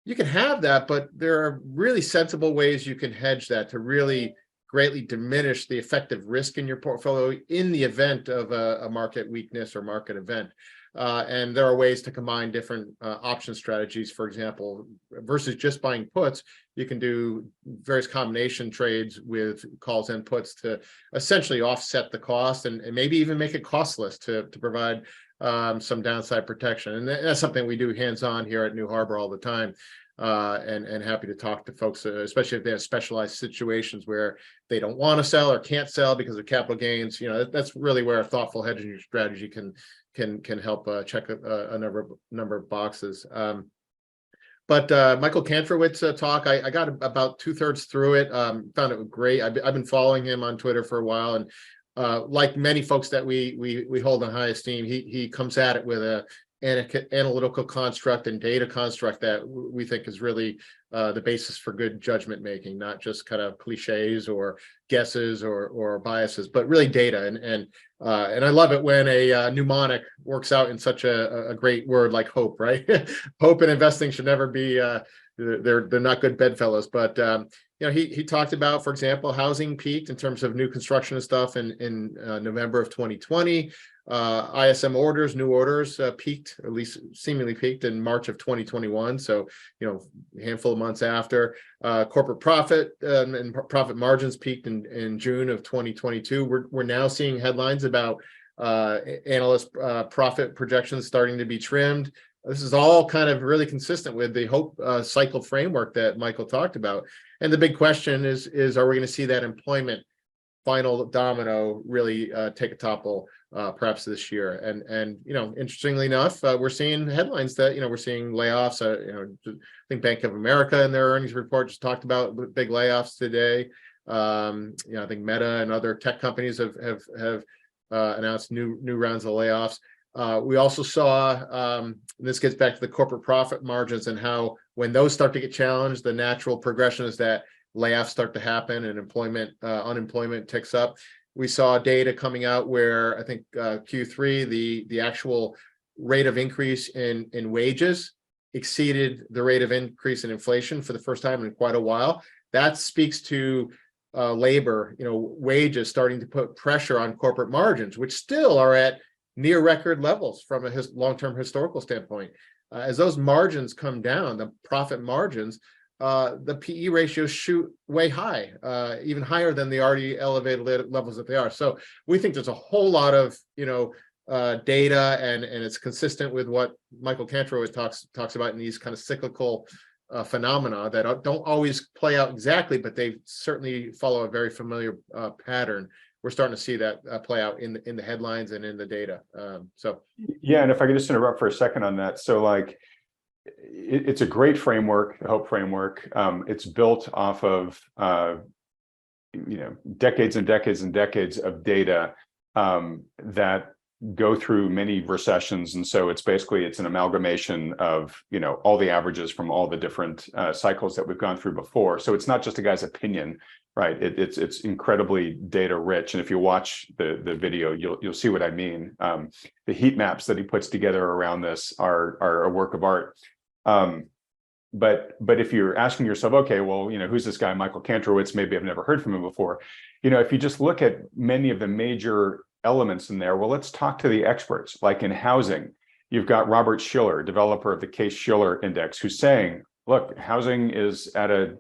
you can have that, but there are really sensible ways you can hedge that to really greatly diminish the effective risk in your portfolio in the event of a market weakness or market event. And there are ways to combine different option strategies. For example, versus just buying puts, you can do various combination trades with calls and puts to essentially offset the cost and maybe even make it costless to provide some downside protection. And that's something we do hands-on here at New Harbor all the time. And happy to talk to folks, especially if they have specialized situations where they don't want to sell or can't sell because of capital gains. That's really where a thoughtful hedging strategy can help check a number of boxes. But Michael Kantrowitz talk, I got about 2/3 through it. Found it great. I've been following him on Twitter for a while, and like many folks that we hold in high esteem, he comes at it with an analytical construct and data construct that we think is really the basis for good judgment making, not just kind of cliches or guesses or biases, but really data. And I love it when a mnemonic works out in such a great word like hope, right? Hope and investing should never be they're not good bedfellows, but he talked about, for example, housing peaked in terms of new construction and stuff in November of 2020. ISM orders, new orders peaked, at least seemingly peaked in March of 2021. So, a handful of months after. Corporate profit and profit margins peaked in June of 2022. We're now seeing headlines about analyst profit projections starting to be trimmed. This is all kind of really consistent with the hope cycle framework that Michael talked about. And the big question is are we going to see that employment final domino really take a topple perhaps this year? And interestingly enough, we're seeing headlines that we're seeing layoffs. I think Bank of America in their earnings report just talked about big layoffs today. I think Meta and other tech companies have announced new rounds of layoffs. We also saw, this gets back to the corporate profit margins and how when those start to get challenged, the natural progression is that layoffs start to happen and unemployment ticks up. We saw data coming out where I think Q3, the actual rate of increase in wages exceeded the rate of increase in inflation for the first time in quite a while. That speaks to labor, wages starting to put pressure on corporate margins, which still are at near record levels from a long-term historical standpoint. As those margins come down, the profit margins, the PE ratios shoot way high, even higher than the already elevated levels that they are. So we think there's a whole lot of data, and it's consistent with what Michael Kantrowitz talks about in these kind of cyclical phenomena that don't always play out exactly, but they certainly follow a very familiar pattern. We're starting to see that play out in the headlines and in the data. Yeah, and if I could just interrupt for a second on that. So it's a great framework, the Hope framework. It's built off of decades and decades and decades of data that go through many recessions, and so it's an amalgamation of all the averages from all the different cycles that we've gone through before. So it's not just a guy's opinion, right? It's incredibly data rich, and if you watch the video, you'll see what I mean. The heat maps that he puts together around this are a work of art. But if you're asking yourself, okay, well, who's this guy, Michael Kantrowitz? Maybe I've never heard from him before. If you just look at many of the major elements in there, well, let's talk to the experts. Like in housing, you've got Robert Shiller, developer of the Case-Shiller Index, who's saying, look, housing is at a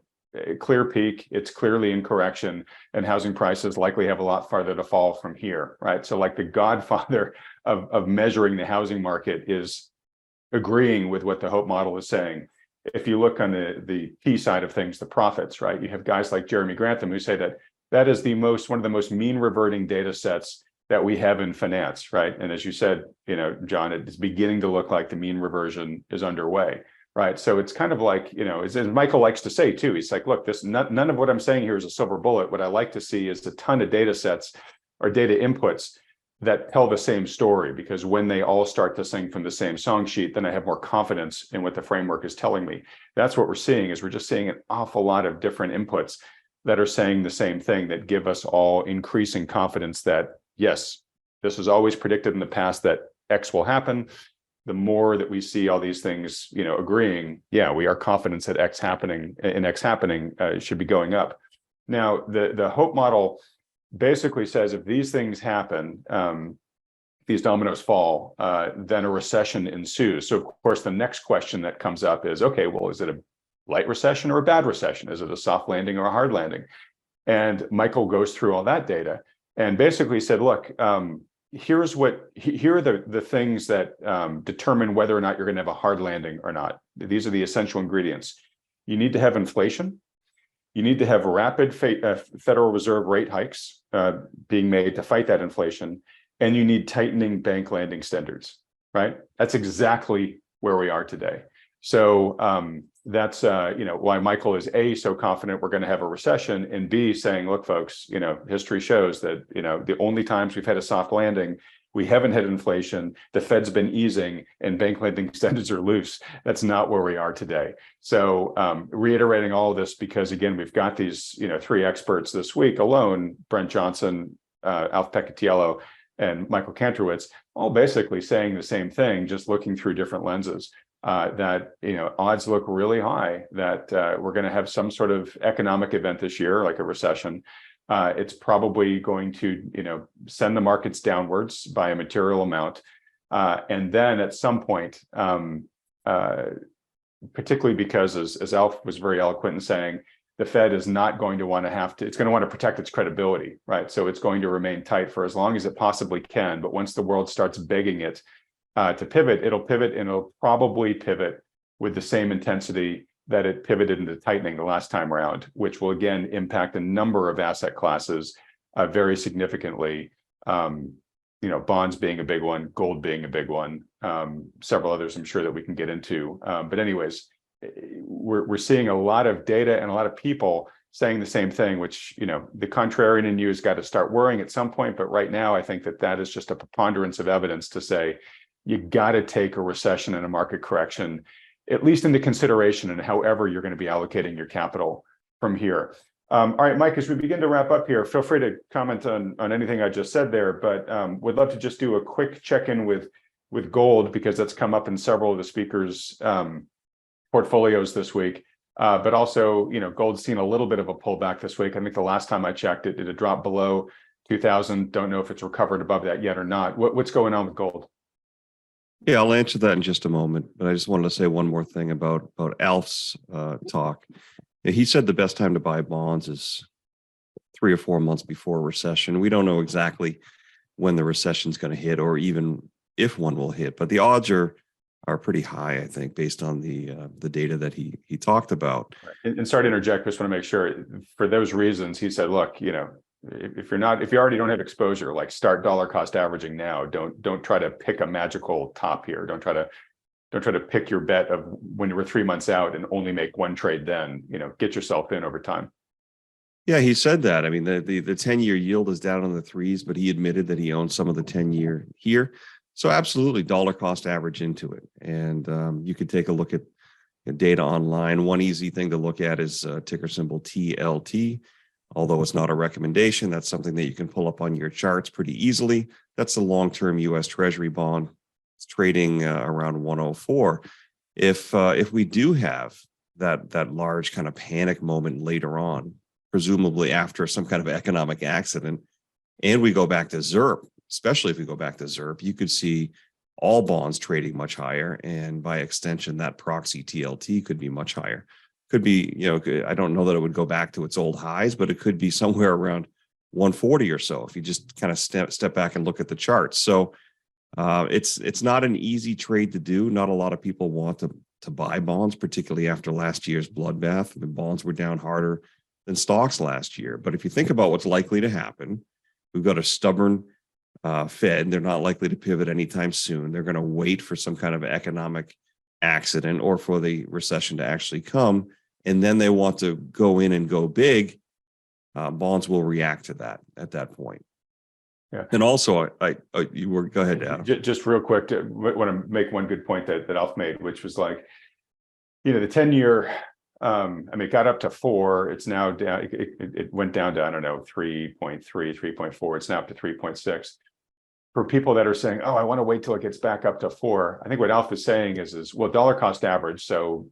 clear peak, it's clearly in correction, and housing prices likely have a lot farther to fall from here, right? So like the godfather of measuring the housing market is agreeing with what the Hope model is saying. If you look on the P side of things, the profits, right? You have guys like Jeremy Grantham who say that is one of the most mean reverting data sets that we have in finance, right? And as you said, John, it's beginning to look like the mean reversion is underway, right? So it's kind of like, as Michael likes to say too, he's like, look, none of what I'm saying here is a silver bullet. What I like to see is a ton of data sets or data inputs that tell the same story, because when they all start to sing from the same song sheet, then I have more confidence in what the framework is telling me. That's what we're seeing, is we're just seeing an awful lot of different inputs that are saying the same thing, that give us all increasing confidence that, yes, this was always predicted in the past that X will happen. The more that we see all these things, agreeing, yeah, we are confident that X happening should be going up. Now, the hope model basically says if these things happen, these dominoes fall, then a recession ensues. So, of course, the next question that comes up is, okay, well, is it a light recession or a bad recession? Is it a soft landing or a hard landing? And Michael goes through all that data and basically said, look, here are the things that determine whether or not you're going to have a hard landing or not. These are the essential ingredients. You need to have inflation. You need to have rapid Federal Reserve rate hikes being made to fight that inflation. And you need tightening bank lending standards, right? That's exactly where we are today. So that's why Michael is A, so confident we're going to have a recession, and B, saying, look, folks, history shows that, the only times we've had a soft landing, we haven't had inflation, the Fed's been easing, and bank lending standards are loose. That's not where we are today. So reiterating all of this, because again, we've got these, 3 experts this week alone, Brent Johnson, Alf Peccatiello, and Michael Kantrowitz, all basically saying the same thing, just looking through different lenses. That odds look really high that we're going to have some sort of economic event this year, like a recession. It's probably going to send the markets downwards by a material amount, and then at some point, particularly because as Alf was very eloquent in saying, the Fed is not going to want to it's going to want to protect its credibility, right? So it's going to remain tight for as long as it possibly can. But once the world starts begging it to pivot, it'll pivot, and it'll probably pivot with the same intensity that it pivoted into tightening the last time around, which will again impact a number of asset classes very significantly. Bonds being a big one, gold being a big one, several others I'm sure that we can get into. But anyways, we're seeing a lot of data and a lot of people saying the same thing, which, the contrarian in you has got to start worrying at some point. But right now, I think that is just a preponderance of evidence to say, you got to take a recession and a market correction, at least into consideration, and however you're going to be allocating your capital from here. All right, Mike, as we begin to wrap up here, feel free to comment on anything I just said there, but would love to just do a quick check-in with gold, because that's come up in several of the speakers' portfolios this week. But also, gold's seen a little bit of a pullback this week. I think the last time I checked, it did a drop below 2,000. Don't know if it's recovered above that yet or not. What's going on with gold? Yeah, I'll answer that in just a moment, but I just wanted to say one more thing about Alf's talk. He said the best time to buy bonds is 3 or 4 months before a recession. We don't know exactly when the recession is going to hit, or even if one will hit, but the odds are pretty high, I think, based on the data that he talked about. Right. And sorry to interject, just want to make sure, for those reasons, he said, look, if you already don't have exposure, like, start dollar cost averaging now. Don't try to pick a magical top here. Don't try to pick your bet of when you were 3 months out and only make one trade then. Get yourself in over time. Yeah, he said that. I mean, the 10-year yield is down in the 3s, but he admitted that he owns some of the 10-year here. So absolutely dollar cost average into it. And you could take a look at data online. One easy thing to look at is ticker symbol TLT. Although it's not a recommendation, that's something that you can pull up on your charts pretty easily. That's the long-term U.S. Treasury bond. It's trading around 104. If we do have that large kind of panic moment later on, presumably after some kind of economic accident, and we go back to ZIRP, especially if we go back to ZIRP, you could see all bonds trading much higher, and by extension, that proxy TLT could be much higher. Could be, I don't know that it would go back to its old highs, but it could be somewhere around 140 or so if you just kind of step back and look at the charts. So it's not an easy trade to do. Not a lot of people want to buy bonds, particularly after last year's bloodbath. The bonds were down harder than stocks last year. But if you think about what's likely to happen, we've got a stubborn Fed. They're not likely to pivot anytime soon. They're going to wait for some kind of economic accident or for the recession to actually come. And then they want to go in and go big. Bonds will react to that at that point. Yeah. And also, go ahead, Adam. Just real quick, I want to make one good point that Alf made, which was like, the 10-year I mean, it got up to 4. It's now down. It went down to, I don't know, 3.3, 3.4. It's now up to 3.6. For people that are saying, oh, I want to wait till it gets back up to 4. I think what Alf is saying is well, dollar cost average. So,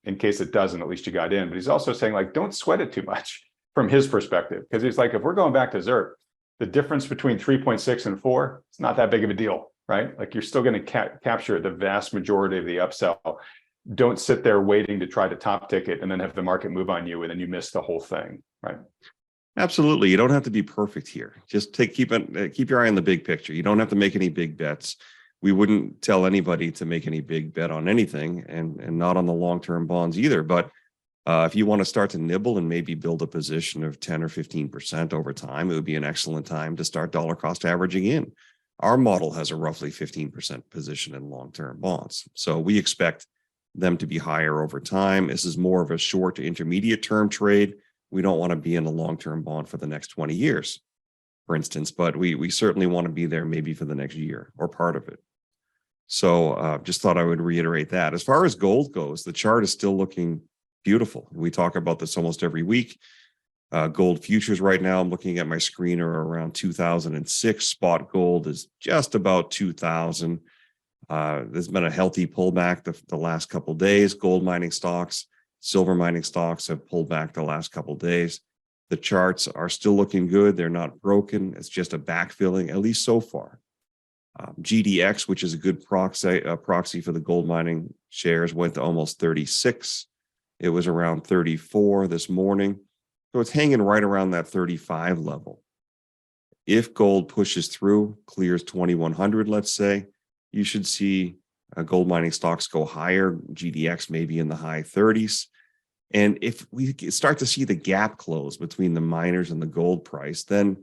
in case it doesn't, at least you got in. But he's also saying, like, don't sweat it too much from his perspective. Because he's like, if we're going back to ZERP, the difference between 3.6 and 4, it's not that big of a deal, right? Like, you're still going to capture the vast majority of the upsell. Don't sit there waiting to try to top ticket and then have the market move on you and then you miss the whole thing, right? Absolutely. You don't have to be perfect here. Just keep your eye on the big picture. You don't have to make any big bets. We wouldn't tell anybody to make any big bet on anything, and not on the long-term bonds either. But if you want to start to nibble and maybe build a position of 10 or 15% over time, it would be an excellent time to start dollar cost averaging in. Our model has a roughly 15% position in long-term bonds. So we expect them to be higher over time. This is more of a short to intermediate term trade. We don't want to be in a long-term bond for the next 20 years, for instance, but we certainly want to be there maybe for the next year or part of it. So just thought I would reiterate that. As far as gold goes, the chart is still looking beautiful. We talk about this almost every week. Gold futures right now, I'm looking at my screen, are around 2006. Spot gold is just about 2000. There's been a healthy pullback the last couple of days. Gold mining stocks, silver mining stocks have pulled back the last couple of days. The charts are still looking good. They're not broken. It's just a backfilling, at least so far. GDX, which is a good proxy for the gold mining shares, went to almost 36. It was around 34 this morning. So it's hanging right around that 35 level. If gold pushes through, clears 2100, let's say, you should see gold mining stocks go higher, GDX maybe in the high 30s. And if we start to see the gap close between the miners and the gold price, then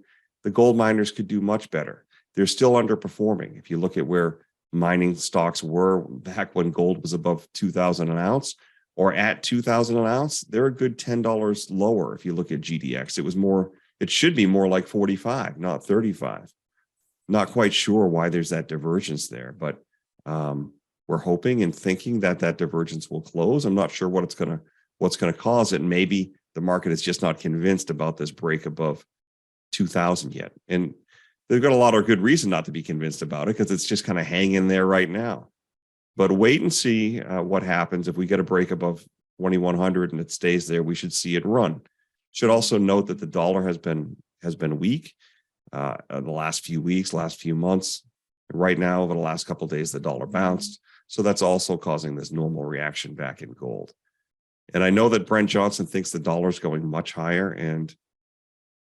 the gold miners could do much better. They're still underperforming. If you look at where mining stocks were back when gold was above 2,000 an ounce or at 2,000 an ounce, they're a good $10 lower. If you look at GDX, it should be more like 45, not 35. Not quite sure why there's that divergence there, but we're hoping and thinking that divergence will close. I'm not sure what's going to cause it. Maybe the market is just not convinced about this break above 2,000 yet. And they've got a lot of good reason not to be convinced about it because it's just kind of hanging there right now. But wait and see what happens. If we get a break above 2,100 and it stays there, we should see it run. Should also note that the dollar has been weak the last few weeks, last few months. Right now, over the last couple of days, the dollar bounced. So that's also causing this normal reaction back in gold. And I know that Brent Johnson thinks the dollar is going much higher, and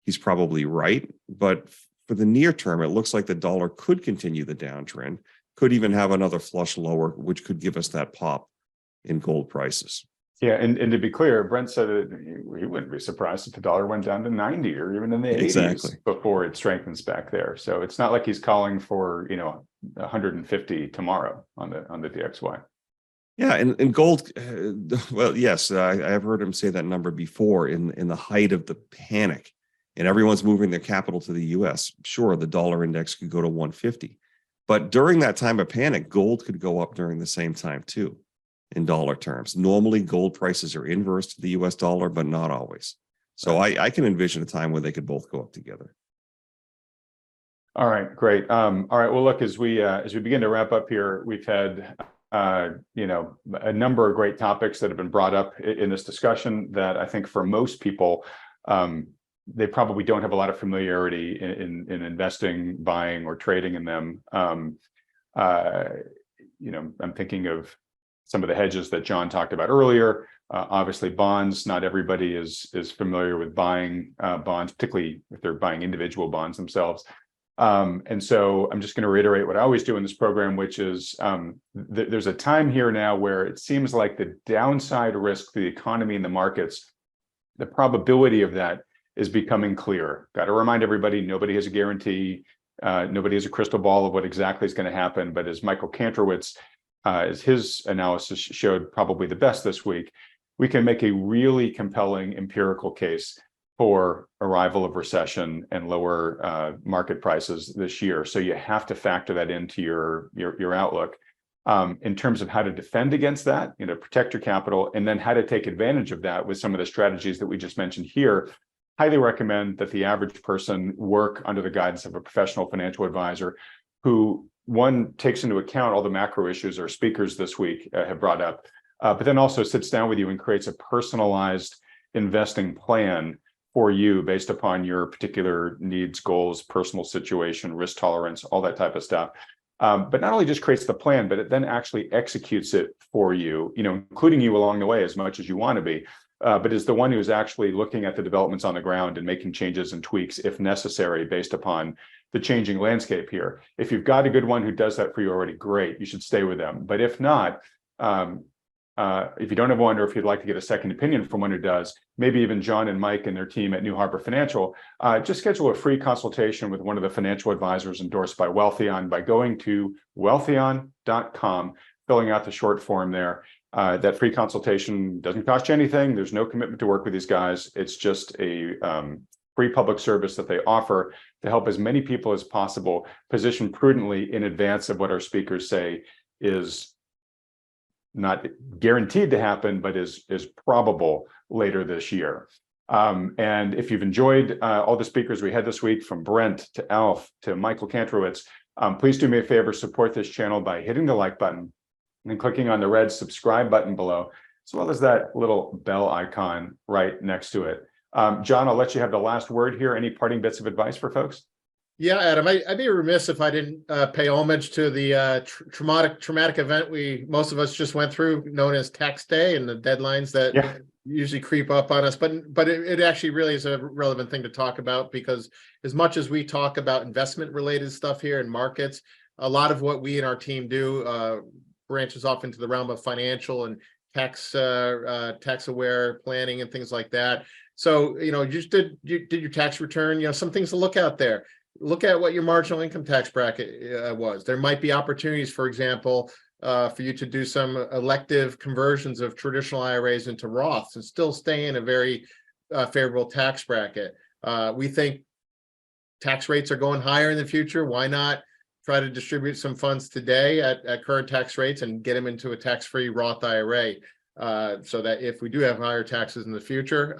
he's probably right. But for the near term, it looks like the dollar could continue the downtrend, could even have another flush lower, which could give us that pop in gold prices. Yeah, and to be clear, Brent said that he wouldn't be surprised if the dollar went down to 90 or even in the 80s before it strengthens back there. So it's not like he's calling for 150 tomorrow on the DXY. Yeah, and gold. Well, yes, I've heard him say that number before in the height of the panic, and everyone's moving their capital to the U.S. Sure, the dollar index could go to 150, but during that time of panic, gold could go up during the same time too. In dollar terms, normally gold prices are inverse to the US dollar, but not always. So I can envision a time where they could both go up together. All right, great. All right, well, look, as we begin to wrap up here, we've had a number of great topics that have been brought up in this discussion that I think for most people, they probably don't have a lot of familiarity in investing, buying, or trading in them. I'm thinking of some of the hedges that John talked about earlier. Obviously, bonds. Not everybody is familiar with buying bonds, particularly if they're buying individual bonds themselves. And so I'm just going to reiterate what I always do in this program, which is there's a time here now where it seems like the downside risk to the economy and the markets, the probability of that is becoming clear. Got to remind everybody, nobody has a guarantee. Nobody has a crystal ball of what exactly is going to happen. But as Michael Kantrowitz, as his analysis showed probably the best this week, we can make a really compelling empirical case for arrival of recession and lower market prices this year. So you have to factor that into your outlook. in terms of how to defend against that, protect your capital, and then how to take advantage of that with some of the strategies that we just mentioned here. Highly recommend that the average person work under the guidance of a professional financial advisor who, one, takes into account all the macro issues our speakers this week have brought up, but then also sits down with you and creates a personalized investing plan for you based upon your particular needs, goals, personal situation, risk tolerance, all that type of stuff. But not only just creates the plan, but it then actually executes it for you, including you along the way as much as you want to be, but is the one who's actually looking at the developments on the ground and making changes and tweaks if necessary based upon the changing landscape here. If you've got a good one who does that for you already, great, you should stay with them. But if not, if you don't have one, or if you'd like to get a second opinion from one who does, maybe even John and Mike and their team at New Harbor Financial, just schedule a free consultation with one of the financial advisors endorsed by Wealthion by going to wealthion.com, filling out the short form there. That free consultation doesn't cost you anything. There's no commitment to work with these guys. It's just a free public service that they offer to help as many people as possible position prudently in advance of what our speakers say is not guaranteed to happen, but is probable later this year. And if you've enjoyed all the speakers we had this week, from Brent to Alf to Michael Kantrowitz, please do me a favor, support this channel by hitting the like button and clicking on the red subscribe button below, as well as that little bell icon right next to it. John, I'll let you have the last word here. Any parting bits of advice for folks? Yeah, Adam, I'd be remiss if I didn't pay homage to the traumatic event most of us just went through, known as tax day, and the deadlines that usually creep up on us. But it actually really is a relevant thing to talk about, because as much as we talk about investment related stuff here in markets, a lot of what we and our team do branches off into the realm of financial and tax aware planning and things like that. So, you just did your tax return, some things to look out there. Look at what your marginal income tax bracket was. There might be opportunities, for example, for you to do some elective conversions of traditional IRAs into Roths and still stay in a very favorable tax bracket. We think tax rates are going higher in the future. Why not try to distribute some funds today at current tax rates and get them into a tax-free Roth IRA, so that if we do have higher taxes in the future,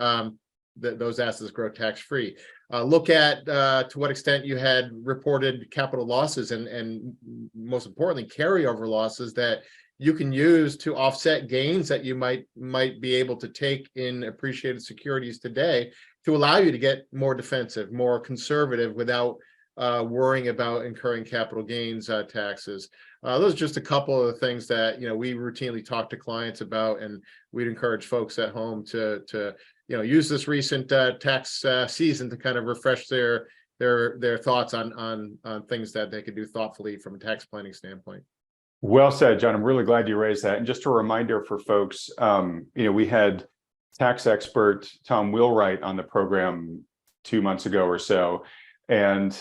those assets grow tax-free. Look at to what extent you had reported capital losses and most importantly, carryover losses that you can use to offset gains that you might be able to take in appreciated securities today to allow you to get more defensive, more conservative without worrying about incurring capital gains taxes. Those are just a couple of the things that we routinely talk to clients about, and we'd encourage folks at home to use this recent tax season to kind of refresh their thoughts on things that they could do thoughtfully from a tax planning standpoint. Well said, John. I'm really glad you raised that. And just a reminder for folks, we had tax expert Tom Wheelwright on the program 2 months ago or so. And,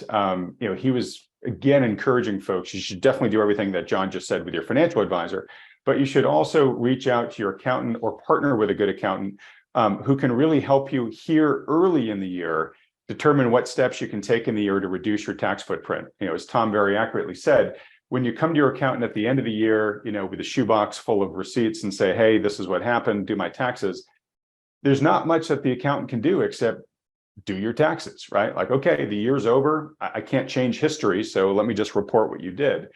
he was, again, encouraging folks, you should definitely do everything that John just said with your financial advisor, but you should also reach out to your accountant or partner with a good accountant who can really help you here early in the year determine what steps you can take in the year to reduce your tax footprint. As Tom very accurately said, when you come to your accountant at the end of the year, with a shoebox full of receipts and say, hey, this is what happened, do my taxes, there's not much that the accountant can do except do your taxes, right? Like, okay, the year's over. I can't change history, so let me just report what you did.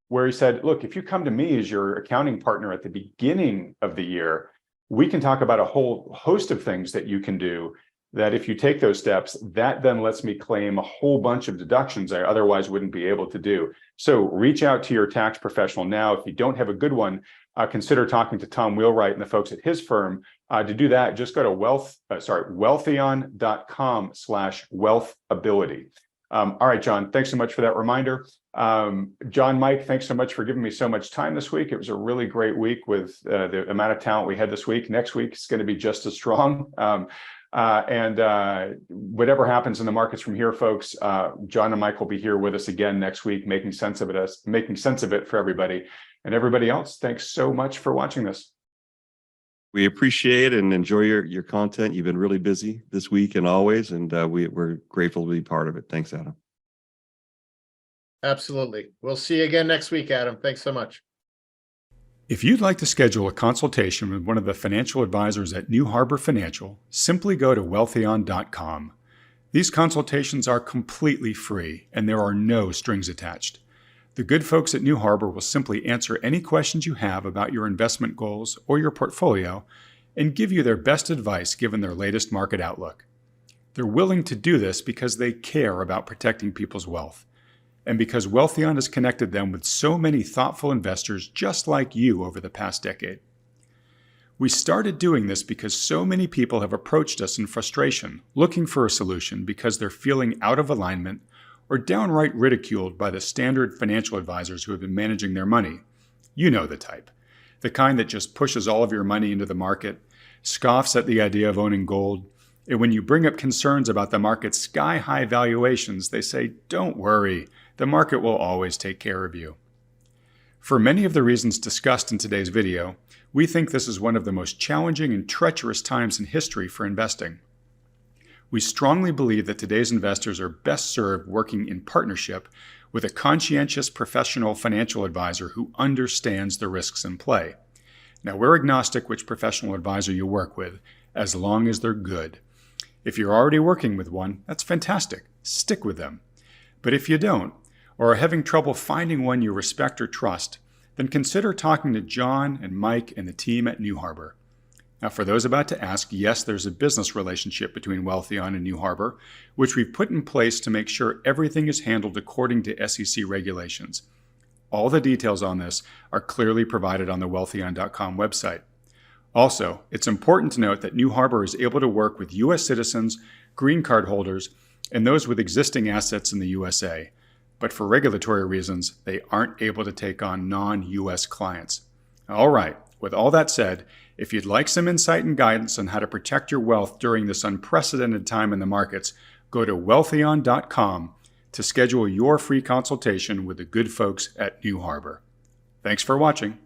Where he said, look, if you come to me as your accounting partner at the beginning of the year, we can talk about a whole host of things that you can do that if you take those steps, that then lets me claim a whole bunch of deductions I otherwise wouldn't be able to do. So reach out to your tax professional now. If you don't have a good one, consider talking to Tom Wheelwright and the folks at his firm. To do that, just go to wealthion.com/wealthability. All right, John, thanks so much for that reminder. John, Mike, thanks so much for giving me so much time this week. It was a really great week with the amount of talent we had this week. Next week is going to be just as strong. And whatever happens in the markets from here, folks, John and Mike will be here with us again next week, making sense of it for everybody. And everybody else, thanks so much for watching this. We appreciate and enjoy your content. You've been really busy this week and always, and we're grateful to be part of it. Thanks, Adam. Absolutely. We'll see you again next week, Adam. Thanks so much. If you'd like to schedule a consultation with one of the financial advisors at New Harbor Financial, simply go to Wealthion.com. These consultations are completely free and there are no strings attached. The good folks at New Harbor will simply answer any questions you have about your investment goals or your portfolio and give you their best advice given their latest market outlook. They're willing to do this because they care about protecting people's wealth, and because Wealthion has connected them with so many thoughtful investors just like you over the past decade. We started doing this because so many people have approached us in frustration, looking for a solution because they're feeling out of alignment or downright ridiculed by the standard financial advisors who have been managing their money. You know the type. The kind that just pushes all of your money into the market, scoffs at the idea of owning gold, and when you bring up concerns about the market's sky-high valuations, they say, "Don't worry, the market will always take care of you." For many of the reasons discussed in today's video, we think this is one of the most challenging and treacherous times in history for investing. We strongly believe that today's investors are best served working in partnership with a conscientious professional financial advisor who understands the risks in play. Now, we're agnostic which professional advisor you work with, as long as they're good. If you're already working with one, that's fantastic. Stick with them. But if you don't, or are having trouble finding one you respect or trust, then consider talking to John and Mike and the team at New Harbor. Now, for those about to ask, yes, there's a business relationship between Wealthion and New Harbor, which we've put in place to make sure everything is handled according to SEC regulations. All the details on this are clearly provided on the Wealthion.com website. Also, it's important to note that New Harbor is able to work with U.S. citizens, green card holders, and those with existing assets in the USA. But for regulatory reasons, they aren't able to take on non-U.S. clients. All right, with all that said, if you'd like some insight and guidance on how to protect your wealth during this unprecedented time in the markets, go to Wealthion.com to schedule your free consultation with the good folks at New Harbor. Thanks for watching.